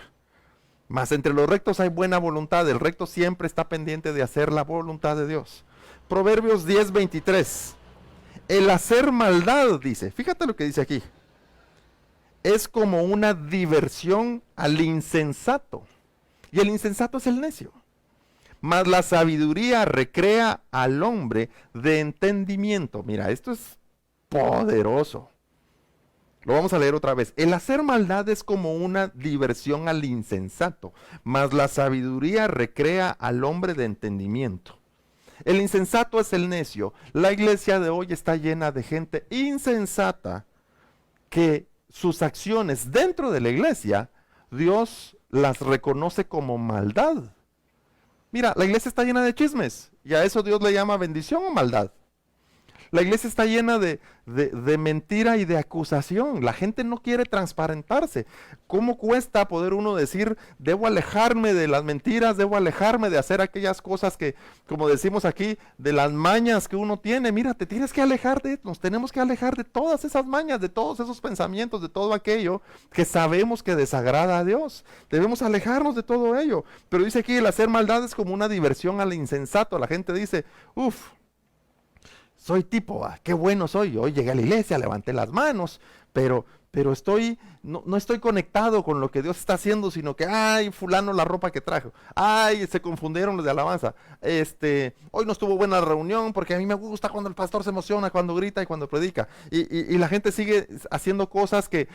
Mas entre los rectos hay buena voluntad, el recto siempre está pendiente de hacer la voluntad de Dios. Proverbios 10:23, el hacer maldad, dice, fíjate lo que dice aquí, es como una diversión al insensato. Y el insensato es el necio. Mas la sabiduría recrea al hombre de entendimiento. Mira, esto es poderoso. Lo vamos a leer otra vez. El hacer maldad es como una diversión al insensato, mas la sabiduría recrea al hombre de entendimiento. El insensato es el necio. La iglesia de hoy está llena de gente insensata que sus acciones dentro de la iglesia, Dios las reconoce como maldad. Mira, la iglesia está llena de chismes y a eso Dios le llama bendición o maldad. La iglesia está llena de mentira y de acusación. La gente no quiere transparentarse. ¿Cómo cuesta poder uno decir, debo alejarme de las mentiras, debo alejarme de hacer aquellas cosas que, como decimos aquí, de las mañas que uno tiene? Mira, te tienes que alejar nos tenemos que alejar de todas esas mañas, de todos esos pensamientos, de todo aquello que sabemos que desagrada a Dios. Debemos alejarnos de todo ello. Pero dice aquí, el hacer maldad es como una diversión al insensato. La gente dice, uff, soy tipo, qué bueno soy. Hoy llegué a la iglesia, levanté las manos, pero no estoy conectado con lo que Dios está haciendo, sino que, ay, fulano la ropa que trajo. Ay, se confundieron los de alabanza. Hoy no estuvo buena la reunión porque a mí me gusta cuando el pastor se emociona, cuando grita y cuando predica. Y la gente sigue haciendo cosas que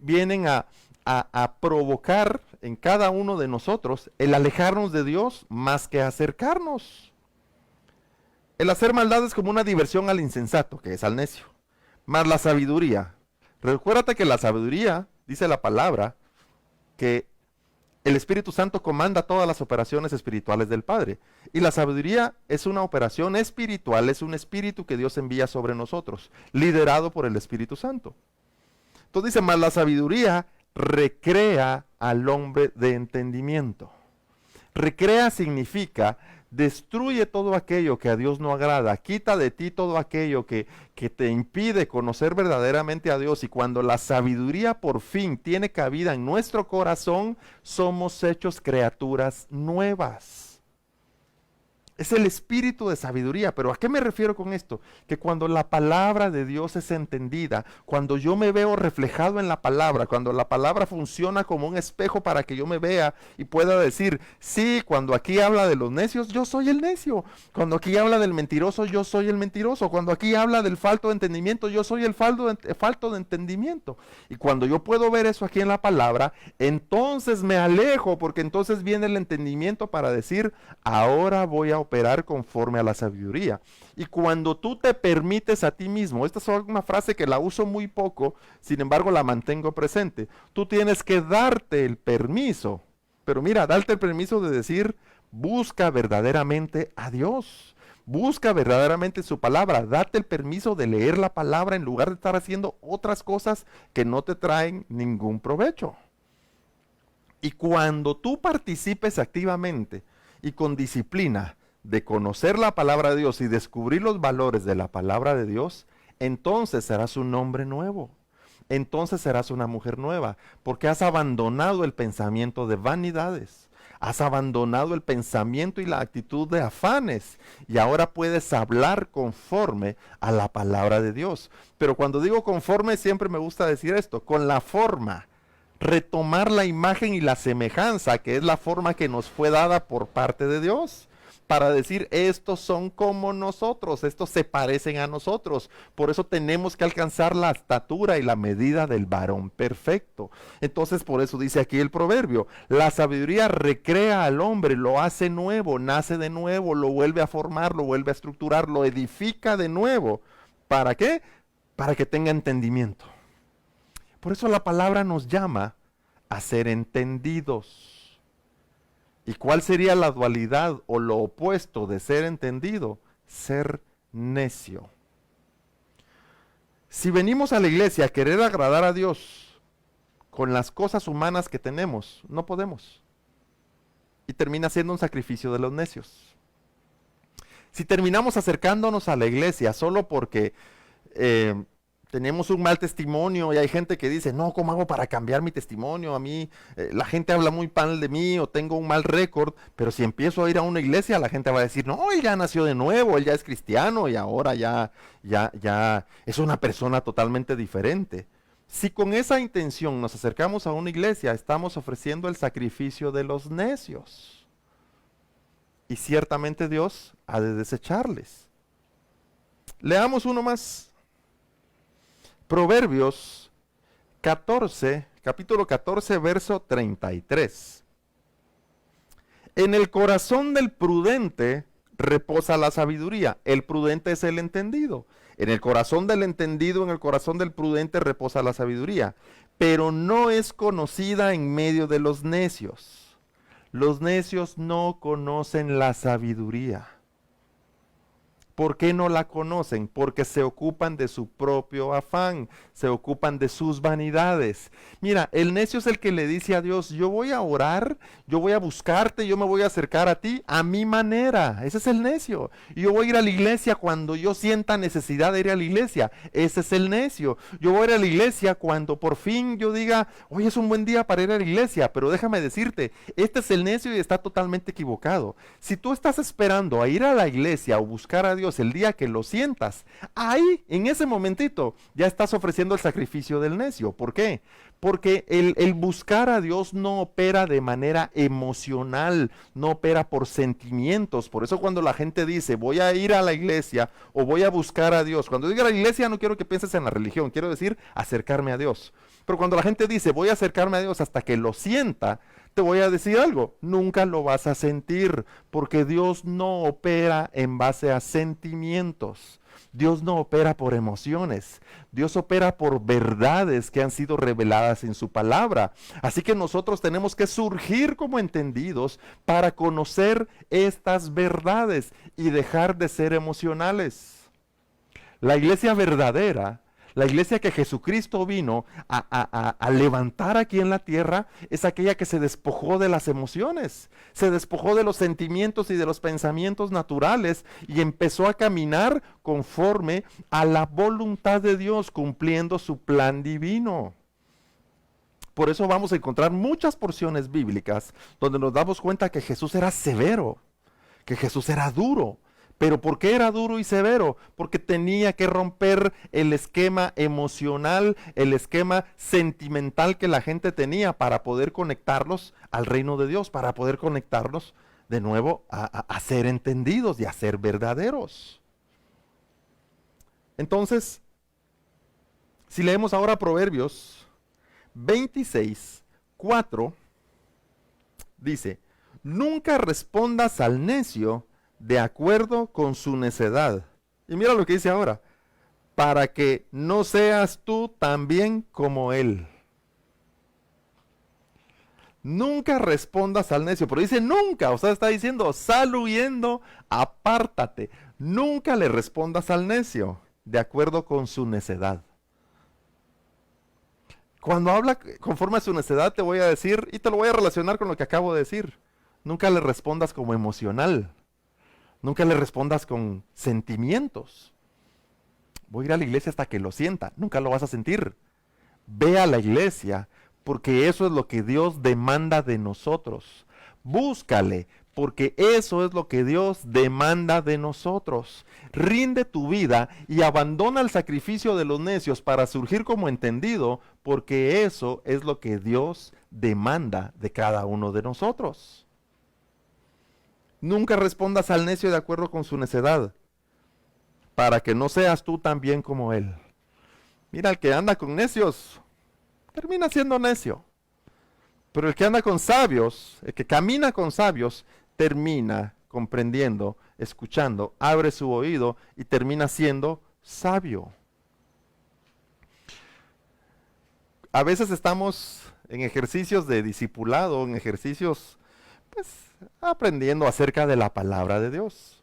vienen a provocar en cada uno de nosotros el alejarnos de Dios más que acercarnos. El hacer maldad es como una diversión al insensato, que es al necio, más la sabiduría. Recuérdate que la sabiduría, dice la palabra, que el Espíritu Santo comanda todas las operaciones espirituales del Padre. Y la sabiduría es una operación espiritual, es un espíritu que Dios envía sobre nosotros, liderado por el Espíritu Santo. Entonces dice, más la sabiduría recrea al hombre de entendimiento. Recrea significa destruye todo aquello que a Dios no agrada, quita de ti todo aquello que te impide conocer verdaderamente a Dios. Y cuando la sabiduría por fin tiene cabida en nuestro corazón, somos hechos criaturas nuevas. Es el espíritu de sabiduría. Pero ¿a qué me refiero con esto? Que cuando la palabra de Dios es entendida, cuando yo me veo reflejado en la palabra, cuando la palabra funciona como un espejo para que yo me vea y pueda decir, sí, cuando aquí habla de los necios, yo soy el necio. Cuando aquí habla del mentiroso, yo soy el mentiroso. Cuando aquí habla del falto de entendimiento, yo soy el falto de entendimiento. Y cuando yo puedo ver eso aquí en la palabra, entonces me alejo, porque entonces viene el entendimiento para decir, ahora voy a operar conforme a la sabiduría. Y cuando tú te permites a ti mismo, esta es una frase que la uso muy poco, sin embargo la mantengo presente, tú tienes que darte el permiso, pero mira, darte el permiso de decir, busca verdaderamente a Dios, busca verdaderamente su palabra, date el permiso de leer la palabra en lugar de estar haciendo otras cosas que no te traen ningún provecho. Y cuando tú participes activamente y con disciplina de conocer la palabra de Dios y descubrir los valores de la palabra de Dios, entonces serás un hombre nuevo. Entonces serás una mujer nueva, porque has abandonado el pensamiento de vanidades. Has abandonado el pensamiento y la actitud de afanes y ahora puedes hablar conforme a la palabra de Dios. Pero cuando digo conforme, siempre me gusta decir esto, con la forma. Retomar la imagen y la semejanza, que es la forma que nos fue dada por parte de Dios, para decir, estos son como nosotros, estos se parecen a nosotros. Por eso tenemos que alcanzar la estatura y la medida del varón perfecto. Entonces, por eso dice aquí el proverbio, la sabiduría recrea al hombre, lo hace nuevo, nace de nuevo, lo vuelve a formar, lo vuelve a estructurar, lo edifica de nuevo. ¿Para qué? Para que tenga entendimiento. Por eso la palabra nos llama a ser entendidos. ¿Y cuál sería la dualidad o lo opuesto de ser entendido? Ser necio. Si venimos a la iglesia a querer agradar a Dios con las cosas humanas que tenemos, no podemos. Y termina siendo un sacrificio de los necios. Si terminamos acercándonos a la iglesia solo porque tenemos un mal testimonio y hay gente que dice, no, ¿cómo hago para cambiar mi testimonio? A mí, la gente habla muy mal de mí o tengo un mal récord, pero si empiezo a ir a una iglesia, la gente va a decir, no, él ya nació de nuevo, él ya es cristiano y ahora ya es una persona totalmente diferente. Si con esa intención nos acercamos a una iglesia, estamos ofreciendo el sacrificio de los necios. Y ciertamente Dios ha de desecharles. Leamos uno más. Proverbios 14, capítulo 14, verso 33. En el corazón del prudente reposa la sabiduría. El prudente es el entendido. En el corazón del entendido, en el corazón del prudente reposa la sabiduría. Pero no es conocida en medio de los necios. Los necios no conocen la sabiduría. ¿Por qué no la conocen? Porque se ocupan de su propio afán, se ocupan de sus vanidades. Mira, el necio es el que le dice a Dios, yo voy a orar, yo voy a buscarte, yo me voy a acercar a ti a mi manera. Ese es el necio. Y yo voy a ir a la iglesia cuando yo sienta necesidad de ir a la iglesia. Ese es el necio. Yo voy a ir a la iglesia cuando por fin yo diga, hoy es un buen día para ir a la iglesia. Pero déjame decirte, este es el necio y está totalmente equivocado. Si tú estás esperando a ir a la iglesia o buscar a Dios el día que lo sientas, ahí, en ese momentito, ya estás ofreciendo el sacrificio del necio. ¿Por qué? Porque el buscar a Dios no opera de manera emocional, no opera por sentimientos. Por eso cuando la gente dice, voy a ir a la iglesia o voy a buscar a Dios, cuando diga la iglesia no quiero que pienses en la religión, quiero decir acercarme a Dios. Pero cuando la gente dice, voy a acercarme a Dios hasta que lo sienta, te voy a decir algo, nunca lo vas a sentir, porque Dios no opera en base a sentimientos. Dios no opera por emociones, Dios opera por verdades que han sido reveladas en su palabra. Así que nosotros tenemos que surgir como entendidos para conocer estas verdades y dejar de ser emocionales. La iglesia verdadera, la iglesia que Jesucristo vino a levantar aquí en la tierra, es aquella que se despojó de las emociones, se despojó de los sentimientos y de los pensamientos naturales y empezó a caminar conforme a la voluntad de Dios, cumpliendo su plan divino. Por eso vamos a encontrar muchas porciones bíblicas donde nos damos cuenta que Jesús era severo, que Jesús era duro. ¿Pero por qué era duro y severo? Porque tenía que romper el esquema emocional, el esquema sentimental que la gente tenía para poder conectarlos al reino de Dios, para poder conectarlos de nuevo a ser entendidos y a ser verdaderos. Entonces, si leemos ahora Proverbios 26:4, dice, nunca respondas al necio de acuerdo con su necedad. Y mira lo que dice ahora, para que no seas tú también como él. Nunca respondas al necio, pero dice nunca, o sea, está diciendo, sal huyendo, apártate. Nunca le respondas al necio, de acuerdo con su necedad. Cuando habla conforme a su necedad, te voy a decir, y te lo voy a relacionar con lo que acabo de decir, nunca le respondas como emocional. Nunca le respondas con sentimientos. Voy a ir a la iglesia hasta que lo sienta. Nunca lo vas a sentir. Ve a la iglesia porque eso es lo que Dios demanda de nosotros. Búscale porque eso es lo que Dios demanda de nosotros. Rinde tu vida y abandona el sacrificio de los necios para surgir como entendido, porque eso es lo que Dios demanda de cada uno de nosotros. Nunca respondas al necio de acuerdo con su necedad, para que no seas tú también como él. Mira, el que anda con necios, termina siendo necio. Pero el que anda con sabios, el que camina con sabios, termina comprendiendo, escuchando, abre su oído y termina siendo sabio. A veces estamos en ejercicios de discipulado, en ejercicios, pues, aprendiendo acerca de la palabra de Dios.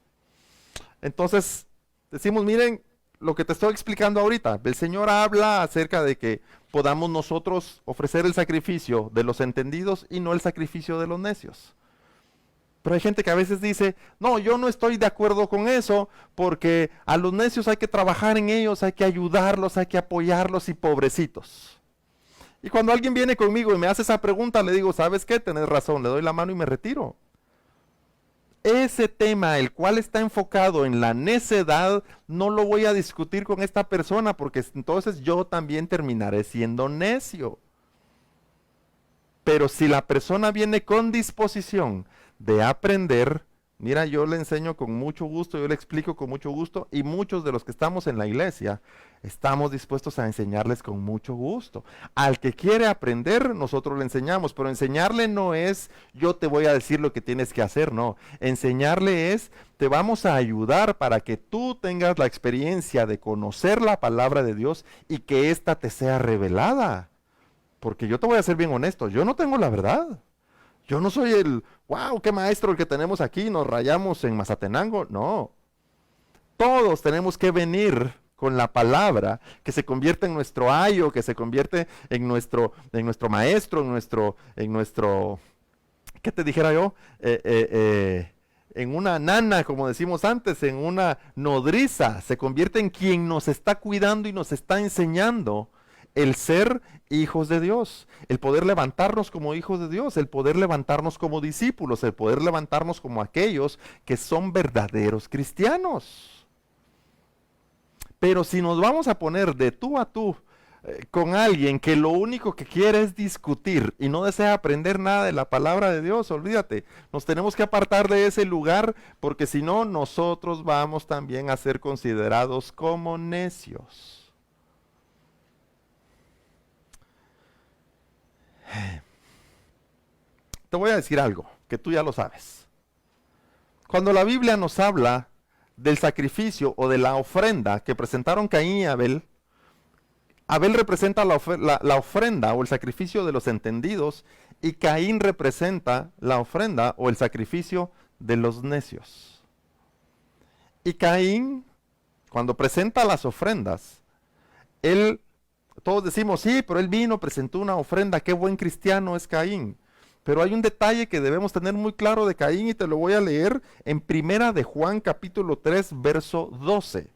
Entonces, decimos, miren, lo que te estoy explicando ahorita, el Señor habla acerca de que podamos nosotros ofrecer el sacrificio de los entendidos y no el sacrificio de los necios. Pero hay gente que a veces dice, no, yo no estoy de acuerdo con eso, porque a los necios hay que trabajar en ellos, hay que ayudarlos, hay que apoyarlos y pobrecitos. Y cuando alguien viene conmigo y me hace esa pregunta, le digo, ¿sabes qué? Tenés razón, le doy la mano y me retiro. Ese tema, el cual está enfocado en la necedad, no lo voy a discutir con esta persona, porque entonces yo también terminaré siendo necio. Pero si la persona viene con disposición de aprender, mira, yo le enseño con mucho gusto, yo le explico con mucho gusto, y muchos de los que estamos en la iglesia estamos dispuestos a enseñarles con mucho gusto. Al que quiere aprender, nosotros le enseñamos, pero enseñarle no es yo te voy a decir lo que tienes que hacer, no. Enseñarle es te vamos a ayudar para que tú tengas la experiencia de conocer la palabra de Dios y que ésta te sea revelada. Porque yo te voy a ser bien honesto, yo no tengo la verdad. Yo no soy el, wow, qué maestro el que tenemos aquí, nos rayamos en Mazatenango. No. todos tenemos que venir con la palabra, que se convierte en nuestro ayo, que se convierte en nuestro maestro, en nuestro, ¿qué te dijera yo? En una nana, como decimos antes, en una nodriza, se convierte en quien nos está cuidando y nos está enseñando el ser hijos de Dios, el poder levantarnos como hijos de Dios, el poder levantarnos como discípulos, el poder levantarnos como aquellos que son verdaderos cristianos. Pero si nos vamos a poner de tú a tú con alguien que lo único que quiere es discutir y no desea aprender nada de la palabra de Dios, olvídate, nos tenemos que apartar de ese lugar porque si no, nosotros vamos también a ser considerados como necios. Te voy a decir algo que tú ya lo sabes. Cuando la Biblia nos habla del sacrificio o de la ofrenda que presentaron Caín y Abel, Abel representa la ofrenda o el sacrificio de los entendidos y Caín representa la ofrenda o el sacrificio de los necios. Y Caín, cuando presenta las ofrendas, todos decimos, sí, pero él vino, presentó una ofrenda, qué buen cristiano es Caín. Pero hay un detalle que debemos tener muy claro de Caín y te lo voy a leer en Primera de Juan capítulo 3, verso 12.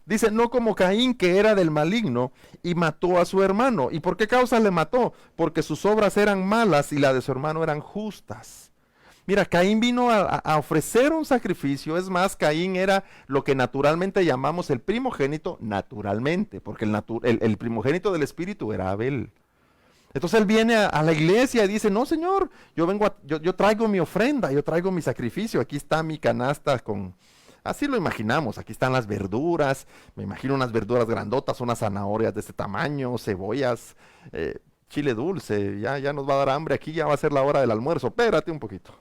Dice, no como Caín que era del maligno y mató a su hermano. ¿Y por qué causa le mató? Porque sus obras eran malas y las de su hermano eran justas. Mira, Caín vino a ofrecer un sacrificio. Es más, Caín era lo que naturalmente llamamos el primogénito naturalmente, porque el primogénito del espíritu era Abel. Entonces él viene a la iglesia y dice, no señor, yo traigo mi ofrenda, yo traigo mi sacrificio, aquí está mi canasta con, así lo imaginamos, aquí están las verduras, me imagino unas verduras grandotas, unas zanahorias de este tamaño, cebollas, chile dulce, ya nos va a dar hambre aquí, ya va a ser la hora del almuerzo, espérate un poquito.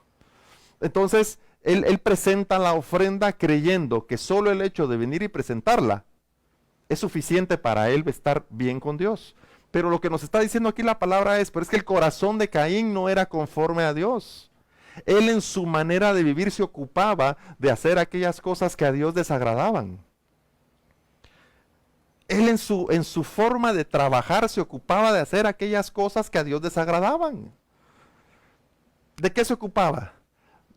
Entonces él presenta la ofrenda creyendo que solo el hecho de venir y presentarla es suficiente para él estar bien con Dios. Pero lo que nos está diciendo aquí la palabra pero es que el corazón de Caín no era conforme a Dios. Él en su manera de vivir se ocupaba de hacer aquellas cosas que a Dios desagradaban. Él en su forma de trabajar se ocupaba de hacer aquellas cosas que a Dios desagradaban. ¿De qué se ocupaba?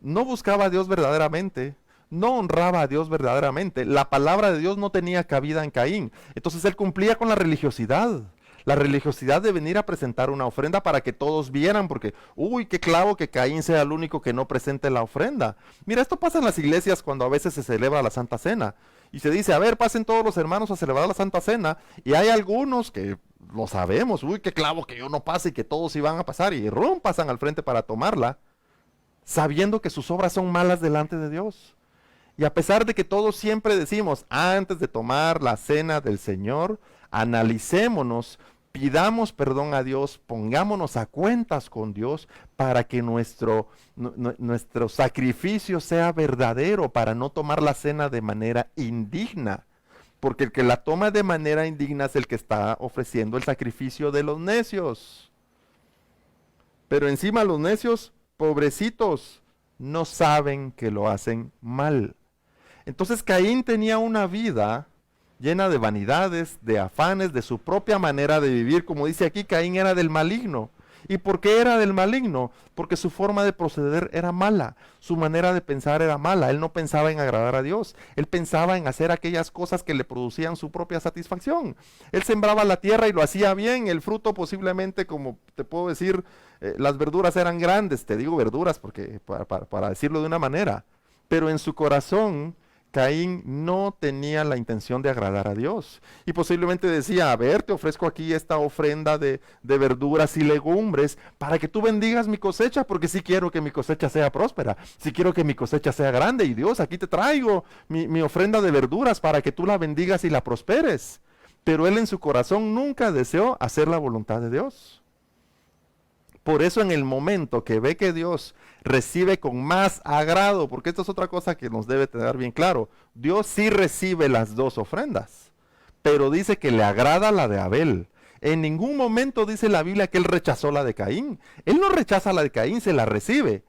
No buscaba a Dios verdaderamente. No honraba a Dios verdaderamente. La palabra de Dios no tenía cabida en Caín. Entonces él cumplía con la religiosidad. La religiosidad de venir a presentar una ofrenda para que todos vieran, porque, uy, qué clavo que Caín sea el único que no presente la ofrenda. Mira, esto pasa en las iglesias cuando a veces se celebra la Santa Cena. Y se dice, a ver, pasen todos los hermanos a celebrar la Santa Cena. Y hay algunos que lo sabemos, uy, qué clavo que yo no pase y que todos iban a pasar. Y pasan al frente para tomarla, sabiendo que sus obras son malas delante de Dios. Y a pesar de que todos siempre decimos, antes de tomar la cena del Señor, analicémonos, pidamos perdón a Dios, pongámonos a cuentas con Dios para que nuestro sacrificio sea verdadero, para no tomar la cena de manera indigna. Porque el que la toma de manera indigna es el que está ofreciendo el sacrificio de los necios. Pero encima los necios, pobrecitos, no saben que lo hacen mal. Entonces Caín tenía una vida llena de vanidades, de afanes, de su propia manera de vivir. Como dice aquí, Caín era del maligno. ¿Y por qué era del maligno? Porque su forma de proceder era mala, su manera de pensar era mala. Él no pensaba en agradar a Dios, él pensaba en hacer aquellas cosas que le producían su propia satisfacción. Él sembraba la tierra y lo hacía bien, el fruto posiblemente, como te puedo decir, las verduras eran grandes, te digo verduras porque para decirlo de una manera, pero en su corazón Caín no tenía la intención de agradar a Dios. Y posiblemente decía, a ver, te ofrezco aquí esta ofrenda de verduras y legumbres para que tú bendigas mi cosecha, porque sí quiero que mi cosecha sea próspera, sí quiero que mi cosecha sea grande. Y Dios, aquí te traigo mi ofrenda de verduras para que tú la bendigas y la prosperes. Pero él en su corazón nunca deseó hacer la voluntad de Dios. Por eso en el momento que ve que Dios recibe con más agrado, porque esto es otra cosa que nos debe tener bien claro, Dios sí recibe las dos ofrendas, pero dice que le agrada la de Abel. En ningún momento dice la Biblia que él rechazó la de Caín. Él no rechaza la de Caín, se la recibe,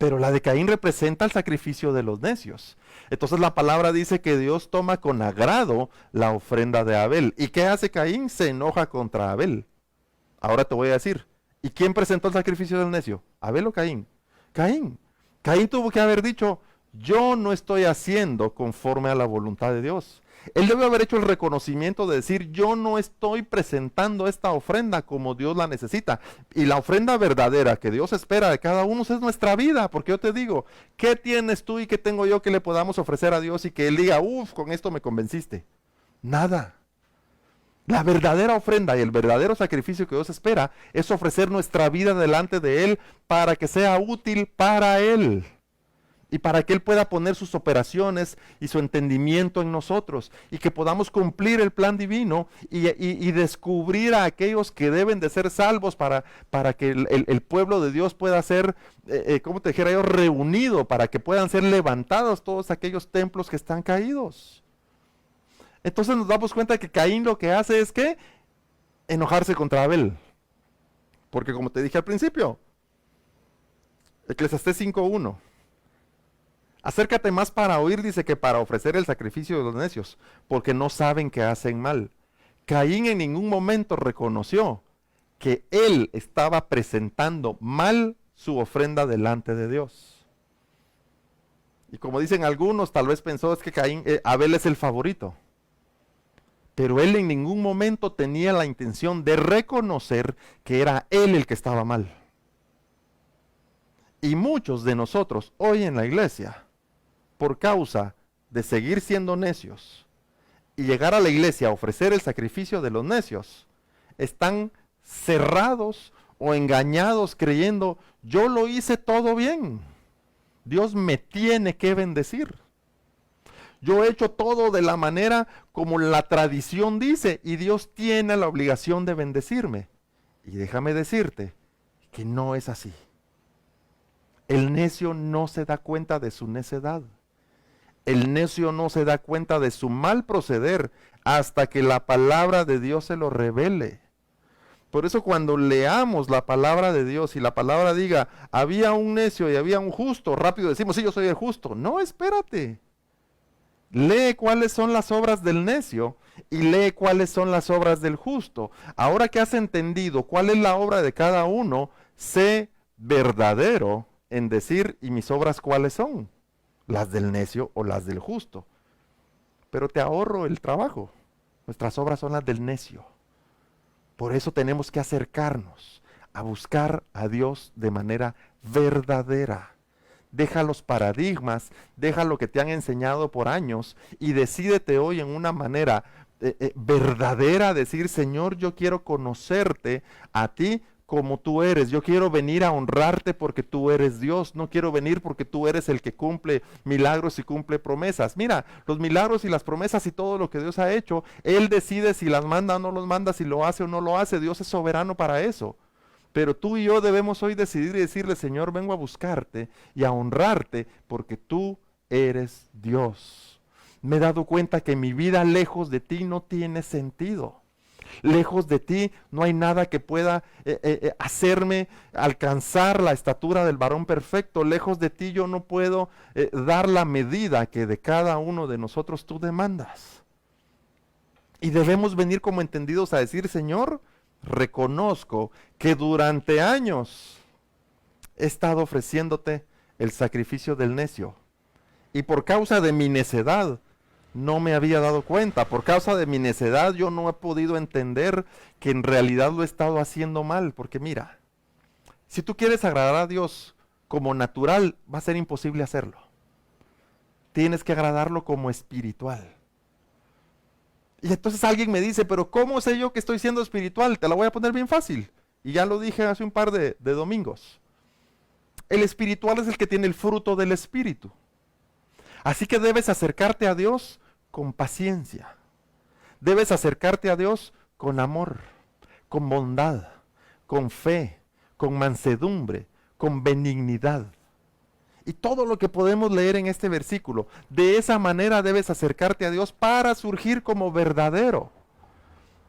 pero la de Caín representa el sacrificio de los necios. Entonces la palabra dice que Dios toma con agrado la ofrenda de Abel. ¿Y qué hace Caín? Se enoja contra Abel. Ahora te voy a decir, ¿y quién presentó el sacrificio del necio? ¿Abel o Caín? Caín. Caín tuvo que haber dicho, yo no estoy haciendo conforme a la voluntad de Dios. Él debe haber hecho el reconocimiento de decir, yo no estoy presentando esta ofrenda como Dios la necesita. Y la ofrenda verdadera que Dios espera de cada uno es nuestra vida. Porque yo te digo, ¿qué tienes tú y qué tengo yo que le podamos ofrecer a Dios y que Él diga, con esto me convenciste? Nada. La verdadera ofrenda y el verdadero sacrificio que Dios espera es ofrecer nuestra vida delante de Él para que sea útil para Él. Y para que Él pueda poner sus operaciones y su entendimiento en nosotros. Y que podamos cumplir el plan divino y descubrir a aquellos que deben de ser salvos para que el pueblo de Dios pueda ser, como te dijera yo, reunido. Para que puedan ser levantados todos aquellos templos que están caídos. Entonces nos damos cuenta que Caín lo que hace es que enojarse contra Abel. Porque como te dije al principio, Eclesiastés 5:1. Acércate más para oír, dice, que para ofrecer el sacrificio de los necios, porque no saben que hacen mal. Caín en ningún momento reconoció que él estaba presentando mal su ofrenda delante de Dios. Y como dicen algunos, tal vez pensó es que Abel es el favorito. Pero él en ningún momento tenía la intención de reconocer que era él el que estaba mal. Y muchos de nosotros hoy en la iglesia, por causa de seguir siendo necios y llegar a la iglesia a ofrecer el sacrificio de los necios, están cerrados o engañados creyendo, yo lo hice todo bien, Dios me tiene que bendecir. Yo he hecho todo de la manera como la tradición dice y Dios tiene la obligación de bendecirme. Y déjame decirte que no es así. El necio no se da cuenta de su necedad. El necio no se da cuenta de su mal proceder hasta que la palabra de Dios se lo revele. Por eso cuando leamos la palabra de Dios y la palabra diga, había un necio y había un justo, rápido decimos, sí, yo soy el justo. No, espérate. Lee cuáles son las obras del necio y lee cuáles son las obras del justo. Ahora que has entendido cuál es la obra de cada uno, sé verdadero en decir, ¿y mis obras cuáles son? Las del necio o las del justo. Pero te ahorro el trabajo. Nuestras obras son las del necio. Por eso tenemos que acercarnos a buscar a Dios de manera verdadera. Deja los paradigmas, deja lo que te han enseñado por años y decídete hoy en una manera verdadera, decir, Señor, yo quiero conocerte a ti como tú eres. Yo quiero venir a honrarte porque tú eres Dios. No quiero venir porque tú eres el que cumple milagros y cumple promesas. Mira, los milagros y las promesas y todo lo que Dios ha hecho, Él decide si las manda o no los manda, si lo hace o no lo hace. Dios es soberano para eso. Pero tú y yo debemos hoy decidir y decirle, Señor, vengo a buscarte y a honrarte porque tú eres Dios. Me he dado cuenta que mi vida lejos de ti no tiene sentido. Lejos de ti no hay nada que pueda hacerme alcanzar la estatura del varón perfecto. Lejos de ti yo no puedo dar la medida que de cada uno de nosotros tú demandas. Y debemos venir como entendidos a decir, Señor, reconozco que durante años he estado ofreciéndote el sacrificio del necio. Y por causa de mi necedad, no me había dado cuenta. Por causa de mi necedad yo no he podido entender que en realidad lo he estado haciendo mal. Porque mira, si tú quieres agradar a Dios como natural, va a ser imposible hacerlo. Tienes que agradarlo como espiritual. Y entonces alguien me dice, pero ¿cómo sé yo que estoy siendo espiritual? Te la voy a poner bien fácil. Y ya lo dije hace un par de domingos. El espiritual es el que tiene el fruto del Espíritu. Así que debes acercarte a Dios con paciencia. Debes acercarte a Dios con amor, con bondad, con fe, con mansedumbre, con benignidad. Y todo lo que podemos leer en este versículo, de esa manera debes acercarte a Dios para surgir como verdadero.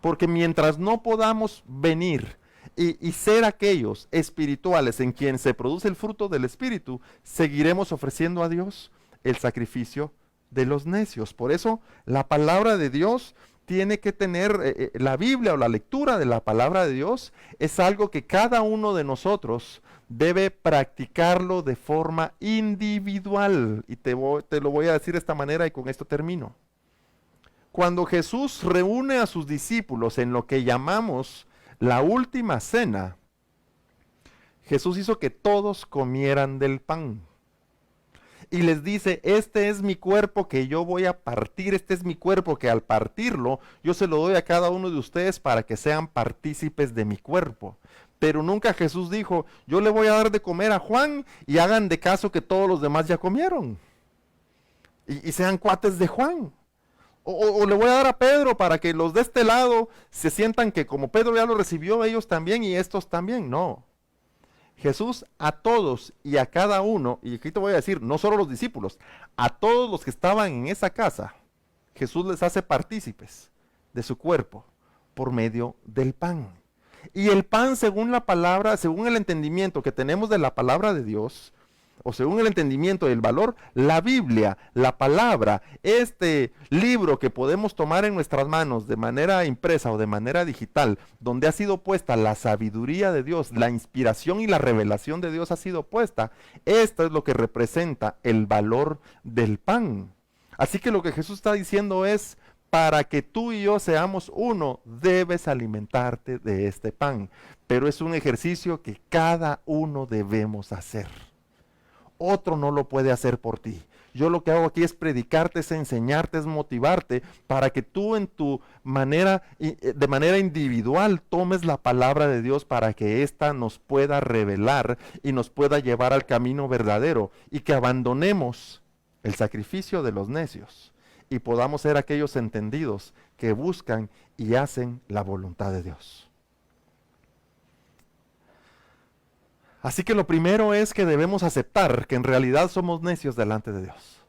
Porque mientras no podamos venir y ser aquellos espirituales en quien se produce el fruto del Espíritu, seguiremos ofreciendo a Dios el sacrificio de los necios. Por eso la palabra de Dios tiene que tener, la Biblia o la lectura de la palabra de Dios es algo que cada uno de nosotros debe practicarlo de forma individual. Y te lo voy a decir de esta manera y con esto termino. Cuando Jesús reúne a sus discípulos en lo que llamamos la última cena, Jesús hizo que todos comieran del pan. Y les dice, este es mi cuerpo que yo voy a partir, este es mi cuerpo que al partirlo, yo se lo doy a cada uno de ustedes para que sean partícipes de mi cuerpo. Pero nunca Jesús dijo, yo le voy a dar de comer a Juan y hagan de caso que todos los demás ya comieron. Y sean cuates de Juan. O le voy a dar a Pedro para que los de este lado se sientan que como Pedro ya lo recibió, ellos también y estos también. No. Jesús a todos y a cada uno, y aquí te voy a decir, no solo los discípulos, a todos los que estaban en esa casa, Jesús les hace partícipes de su cuerpo por medio del pan. Y el pan, según la palabra, según el entendimiento que tenemos de la palabra de Dios, o según el entendimiento del valor, la Biblia, la palabra, este libro que podemos tomar en nuestras manos de manera impresa o de manera digital, donde ha sido puesta la sabiduría de Dios, la inspiración y la revelación de Dios ha sido puesta, esto es lo que representa el valor del pan. Así que lo que Jesús está diciendo es, para que tú y yo seamos uno, debes alimentarte de este pan. Pero es un ejercicio que cada uno debemos hacer. Otro no lo puede hacer por ti. Yo lo que hago aquí es predicarte, es enseñarte, es motivarte para que tú en tu manera, de manera individual, tomes la palabra de Dios para que ésta nos pueda revelar y nos pueda llevar al camino verdadero y que abandonemos el sacrificio de los necios y podamos ser aquellos entendidos que buscan y hacen la voluntad de Dios. Así que lo primero es que debemos aceptar que en realidad somos necios delante de Dios.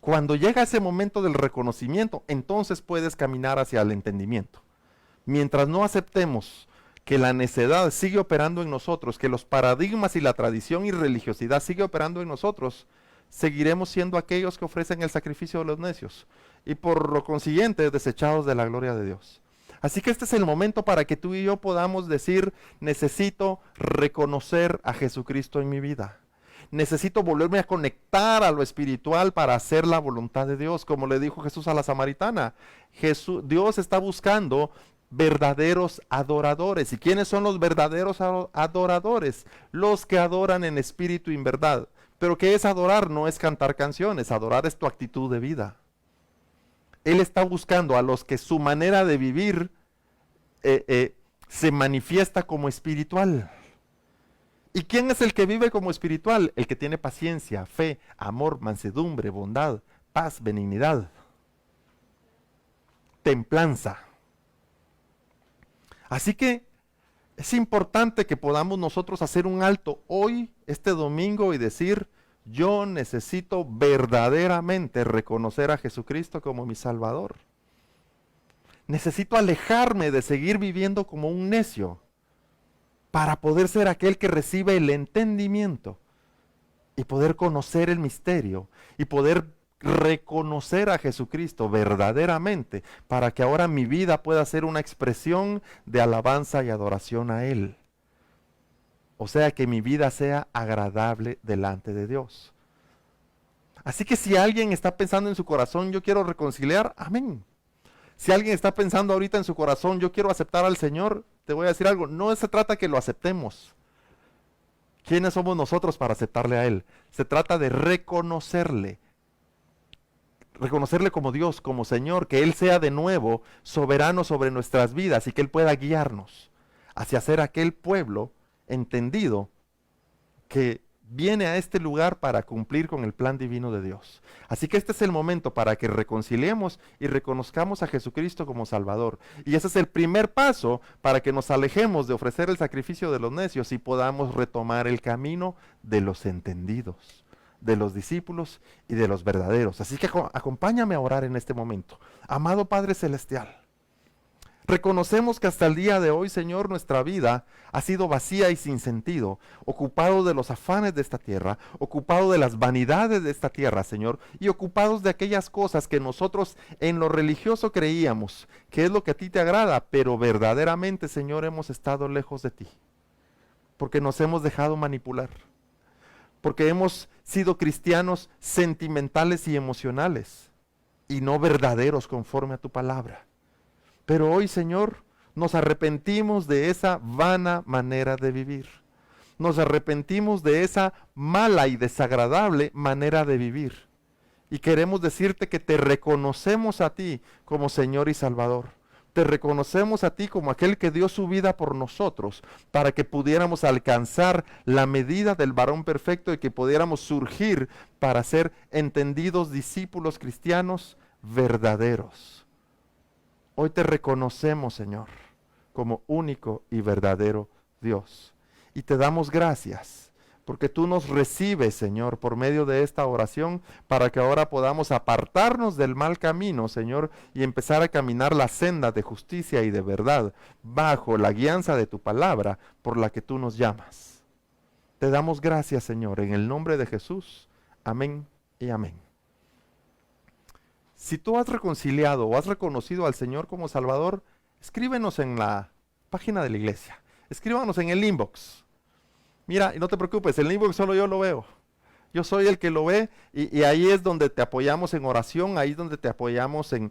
Cuando llega ese momento del reconocimiento, entonces puedes caminar hacia el entendimiento. Mientras no aceptemos que la necedad sigue operando en nosotros, que los paradigmas y la tradición y religiosidad sigue operando en nosotros, seguiremos siendo aquellos que ofrecen el sacrificio de los necios y por lo consiguiente desechados de la gloria de Dios. Así que este es el momento para que tú y yo podamos decir, necesito reconocer a Jesucristo en mi vida. Necesito volverme a conectar a lo espiritual para hacer la voluntad de Dios, como le dijo Jesús a la samaritana. Dios está buscando verdaderos adoradores. ¿Y quiénes son los verdaderos adoradores? Los que adoran en espíritu y en verdad. Pero ¿qué es adorar? No es cantar canciones, adorar es tu actitud de vida. Él está buscando a los que su manera de vivir se manifiesta como espiritual. ¿Y quién es el que vive como espiritual? El que tiene paciencia, fe, amor, mansedumbre, bondad, paz, benignidad, templanza. Así que es importante que podamos nosotros hacer un alto hoy, este domingo, y decir, yo necesito verdaderamente reconocer a Jesucristo como mi Salvador. Necesito alejarme de seguir viviendo como un necio para poder ser aquel que recibe el entendimiento y poder conocer el misterio y poder reconocer a Jesucristo verdaderamente para que ahora mi vida pueda ser una expresión de alabanza y adoración a Él. O sea, que mi vida sea agradable delante de Dios. Así que si alguien está pensando en su corazón, yo quiero reconciliar, amén. Si alguien está pensando ahorita en su corazón, yo quiero aceptar al Señor, te voy a decir algo, no se trata que lo aceptemos. ¿Quiénes somos nosotros para aceptarle a Él? Se trata de reconocerle como Dios, como Señor, que Él sea de nuevo soberano sobre nuestras vidas y que Él pueda guiarnos hacia ser aquel pueblo entendido que viene a este lugar para cumplir con el plan divino de Dios. Así que este es el momento para que reconciliemos y reconozcamos a Jesucristo como Salvador. Y ese es el primer paso para que nos alejemos de ofrecer el sacrificio de los necios y podamos retomar el camino de los entendidos, de los discípulos y de los verdaderos. Así que acompáñame a orar en este momento. Amado Padre Celestial, Reconocemos que hasta el día de hoy, Señor, nuestra vida ha sido vacía y sin sentido, ocupado de los afanes de esta tierra, ocupado de las vanidades de esta tierra, Señor, y ocupados de aquellas cosas que nosotros en lo religioso creíamos que es lo que a ti te agrada, pero verdaderamente, Señor, hemos estado lejos de ti, porque nos hemos dejado manipular, porque hemos sido cristianos sentimentales y emocionales, y no verdaderos conforme a tu palabra. Pero hoy, Señor, nos arrepentimos de esa vana manera de vivir. Nos arrepentimos de esa mala y desagradable manera de vivir. Y queremos decirte que te reconocemos a ti como Señor y Salvador. Te reconocemos a ti como aquel que dio su vida por nosotros para que pudiéramos alcanzar la medida del varón perfecto y que pudiéramos surgir para ser entendidos discípulos cristianos verdaderos. Hoy te reconocemos, Señor, como único y verdadero Dios. Y te damos gracias, porque tú nos recibes, Señor, por medio de esta oración, para que ahora podamos apartarnos del mal camino, Señor, y empezar a caminar la senda de justicia y de verdad, bajo la guianza de tu palabra, por la que tú nos llamas. Te damos gracias, Señor, en el nombre de Jesús. Amén y amén. Si tú has reconciliado o has reconocido al Señor como Salvador, escríbenos en la página de la iglesia. Escríbanos en el inbox. Mira, y no te preocupes, el inbox solo yo lo veo. Yo soy el que lo ve y ahí es donde te apoyamos en oración, ahí es donde te apoyamos en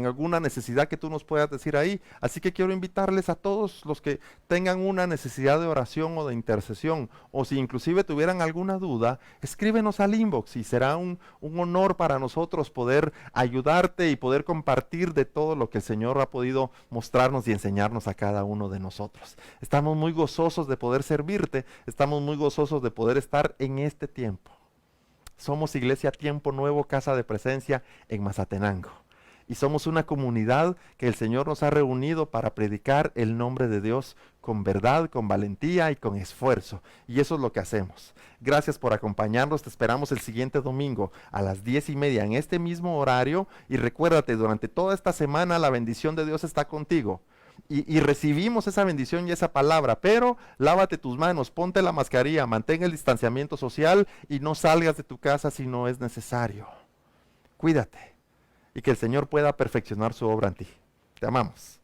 alguna necesidad que tú nos puedas decir ahí. Así que quiero invitarles a todos los que tengan una necesidad de oración o de intercesión, o si inclusive tuvieran alguna duda, escríbenos al inbox y será un honor para nosotros poder ayudarte y poder compartir de todo lo que el Señor ha podido mostrarnos y enseñarnos a cada uno de nosotros. Estamos muy gozosos de poder servirte, estamos muy gozosos de poder estar en este tiempo. Somos Iglesia Tiempo Nuevo, Casa de Presencia en Mazatenango. Y somos una comunidad que el Señor nos ha reunido para predicar el nombre de Dios con verdad, con valentía y con esfuerzo. Y eso es lo que hacemos. Gracias por acompañarnos. Te esperamos el siguiente domingo a las 10:30 en este mismo horario. Y recuérdate, durante toda esta semana la bendición de Dios está contigo. Y recibimos esa bendición y esa palabra, pero lávate tus manos, ponte la mascarilla, mantén el distanciamiento social y no salgas de tu casa si no es necesario. Cuídate y que el Señor pueda perfeccionar su obra en ti. Te amamos.